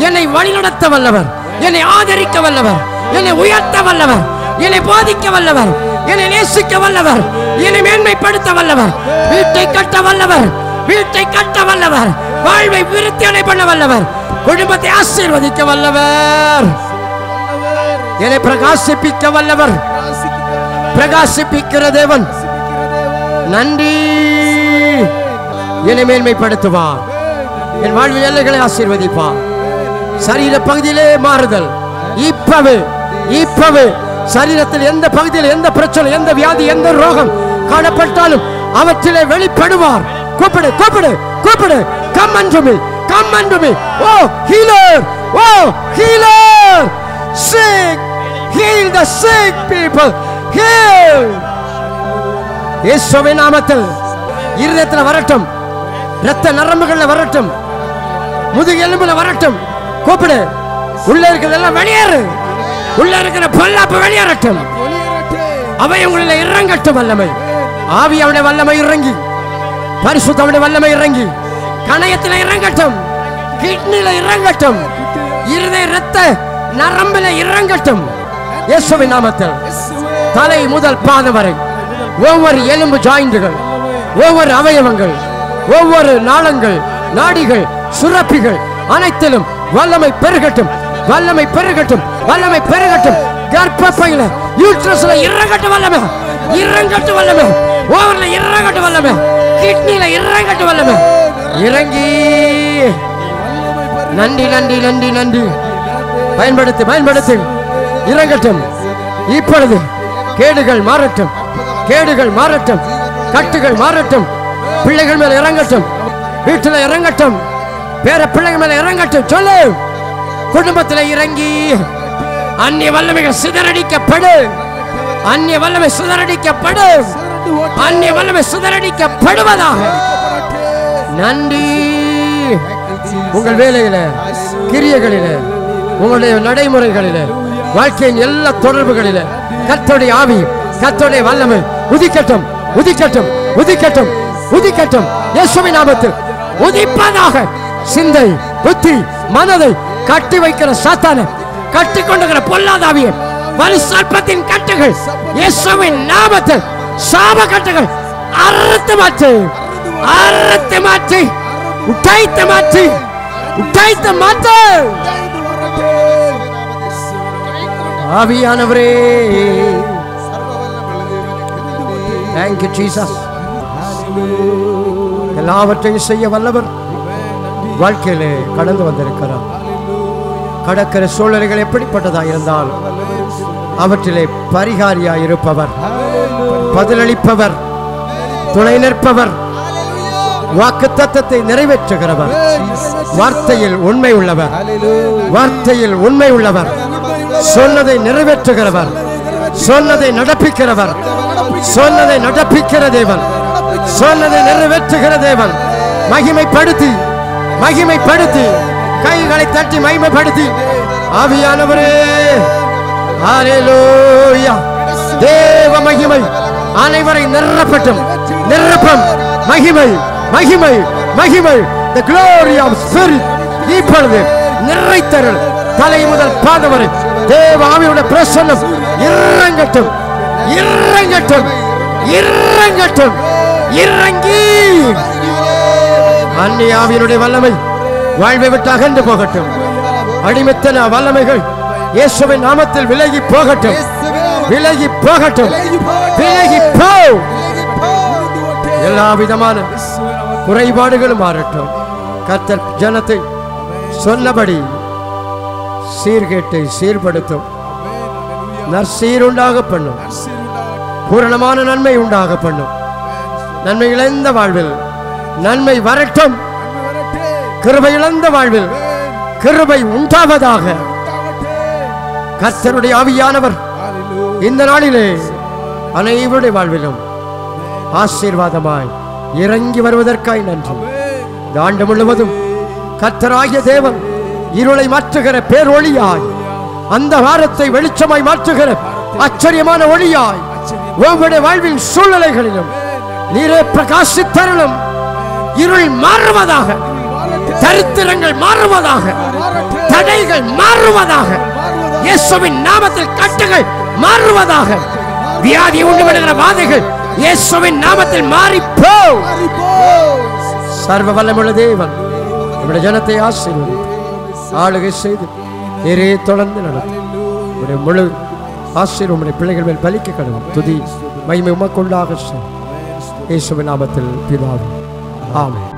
என்னை வழிநடத்த வல்லவர், என்னை ஆதரிக்க வல்லவர், என்னை உயர்த்த வல்லவர், என்னை போதிக்க வல்லவர், என்னை நேசிக்க வல்லவர், என்னை மேன்மைப்படுத்த வல்லவர், வீட்டை கட்ட வல்லவர், வீட்டை கட்ட வல்லவர், வாழ்வை விருத்தி அடை பண்ண வல்லவர், குடும்பத்தை ஆசீர்வதிக்க வல்லவர், என்னை பிரகாசிப்பிக்க வல்லவர், பிரகாசிப்பிக்கிற தேவன். நன்றி. என்னை மேன்மைப்படுத்துவார், என் வாழ்வில் எல்லைகளை ஆசீர்வதிப்பார். சரீர பகுதியிலே மாறுதல் இப்பவே, இப்பவே சரீரத்தில் எந்த பகுதியில் எந்த பிரச்சனை, எந்த வியாதி, எந்த ரோகம் காணப்பட்டாலும் அவற்றிலே வெளிப்படுவார். கூப்பிடு கூப்பிடு கூப்பிடு. Come unto me, come unto me. Oh healer, oh healer, sick, heal the sick people, heal. இயேசுவின் நாமத்தில் இருதயத்தில் வரட்டும், இரத்த நரம்புகளில் வரட்டும், முதுகு எலும்புல வரட்டும். கூப்பிடு. உள்ள இருக்கிறது எல்லாம் வெளியேறு. உள்ள இருக்கிற பொல்லாப்பு வெளியேறட்டும். அவை உங்களில் இறங்கட்டும். வல்லமை ஆவியாவுடைய வல்லமை இறங்கி, பரிசுத்தமுடைய வல்லமை இறங்கி கணையத்தில் இறங்கட்டும், கிட்னில இறங்கட்டும், இருதய இரத்த நரம்பில இறங்கட்டும். இயேசுவின் நாமத்தில் தலை முதல் பாதம் வரை ஒவ்வொரு எலும்பு ஜாயிண்டுகள், ஒவ்வொரு அவயவங்கள், ஒவ்வொரு நாளங்கள், நாடிகள், சுரப்பிகள் அனைத்திலும் வல்லமை பெருகட்டும், வல்லமை பெருகட்டும், வல்லமை பெருகட்டும். கர்ப்பப்பையில யூட்ரஸ்ல இறங்கட்டும் வல்லமை, இறங்கட்டும் வல்லமை, ஓவர்ல இறங்கட்டும் வல்லமை, கிட்னில இறங்கட்டும் வல்லமை. இறங்கி. நன்றி நன்றி நன்றி நன்றி. பயன்படுத்து பயன்படுத்து. இறங்கட்டும். இப்பொழுது கேடுகள் மாறட்டும், கேடுகள் மாறட்டும், கட்டுகள் மாறட்டும். பிள்ளைகள் மேல இறங்கட்டும், வீட்டுல இறங்கட்டும், பேர பிள்ளைகள் மேல இறங்கட்டும். சொல்லு. குடும்பத்தில் இறங்கி அந்நிய வல்லமைகள் சிதறடிக்கப்படு, அந்நிய வல்லமை சிதறடிக்கப்படு, அந்நிய வல்லமை சிதறடிக்கப்படுவதாக. நன்றி. உங்கள் வேலையில, கிரியைகளில, உங்களுடைய நடைமுறைகளில, வாழ்க்கையின் எல்லா தொடர்புகளில கர்த்தருடைய ஆவி, கர்த்தருடைய வல்லமை உதிக்கட்டும், உதிக்கட்டும், உதிக்கட்டும், உதிக்கட்டும். இயேசுவின் நாமத்தில் உதிப்பதாக. சிந்தை, புத்தி, மனதை கட்டி வைக்கிற சாத்தானை, கட்டி கொண்டுகிற பொல்லாதாவியை, வலி சர்ப்பத்தின் கட்டுகள் இயேசுவின் நாமத்தில், சாப கட்டுகள் அறுத்து மாற்று, அறுத்து மாற்றி, உடைத்து மாற்றி, உடைத்து மாற்று. ஆவியானவரே, thank you Jesus. எல்லாவற்றையும் செய்ய வல்லவர் வாழ்க்கையிலே கடந்து வந்திருக்கிறார். கடக்கிற சூழ்நிலைகள் எப்படிப்பட்டதா இருந்தால் அவற்றிலே பரிகாரியாய் இருப்பவர், பதிலளிப்பவர், துணை நிற்பவர், வாக்கு தத்தத்தை நிறைவேற்றுகிறவர், வார்த்தையில் உண்மை உள்ளவர், வார்த்தையில் உண்மை உள்ளவர், சொன்னதை நிறைவேற்றுகிறவர், சொன்னதை நடப்பிக்கிறவர், சொன்னதை நடப்பிக்கிற தேவன், சொன்னதை நிறைவேற்றுகிற தேவன். மகிமைப்படுத்தி மகிமைப்படுத்தி கைகளை தட்டி மகிமைப்படுத்தி. ஆவியானவரே, ஹalleluya. தேவ மகிமை அனைவரை நிரப்பட்டும். நிரப்பம் மகிமை மகிமை மகிமை. The glory of spirit இப்பொழுது நிறைத்தருள் தலை முதல் பாதம் வரை தேவ ஆவியுடைய பிரசன்னம் இறங்கட்டும் இறங்கட்டும் இறங்கட்டும் இறங்கி அந்நிய ஆவியினுடைய வல்லமை வாழ்வை விட்டு அகன்று போகட்டும். அடிமைத்தன வல்லமைகள் இயேசுவின் நாமத்தில் விலகி போகட்டும். விலகி போகட்டும். விலகி போ. எல்லா விதமான குறைபாடுகளும் மாறட்டும். கர்த்தர் ஜனத்தை சொன்னபடி சீர்கேட்டை சீர்படுத்தும். நற்சீர் உண்டாக பண்ணும். பூரணமான நன்மை உண்டாக பண்ணும். நன்மை இழந்த வாழ்வில் நன்மை வரட்டும். கிருபை இழந்த வாழ்வில் கிருபை உண்டாவதாக. கர்த்தருடைய ஆவியானவர் இந்த நாளிலே அனைவருடைய வாழ்விலும் ஆசீர்வாதமாய் இறங்கி வருவதற்காய் நன்றி. இந்த ஆண்டு முழுவதும் கர்த்தராகிய தேவன் இருளை மாற்றுகிற பேரொளியாய், அந்த வாரத்தை வெளிச்சமாய் மாற்றுகிற ஆச்சரியமான ஒளியாய் ஒவ்வொரு வாழ்வின் சூழ்நிலைகளிலும் நீரே பிரகாசித்தருளும். இருள் மாறுவதாக, தரித்திரங்கள் மாறுவதாக, தடைகள் மாறுவதாக, இயேசுவின் நாமத்தில் கட்டுகள் மாறுவதாக, வியாதி உண்டு விடுகிற வாதைகள் இயேசுவின் நாமத்தில் மாறிப்போ. சர்வ வல்லமுள்ள தேவன் நம்முடைய ஜனத்தை ஆசீர்வதித்து ஆளுகை செய்து நீரே தொடர்ந்து நடத்தும். முழு ஆசீர்வாதம் உம்முடைய பிள்ளைகள் மேல் பலிக்க கடவுள். துதி மகிமை உமக்குள்ளாக இயேசுவின் நாமத்தில் பிதாவே ஆமென்.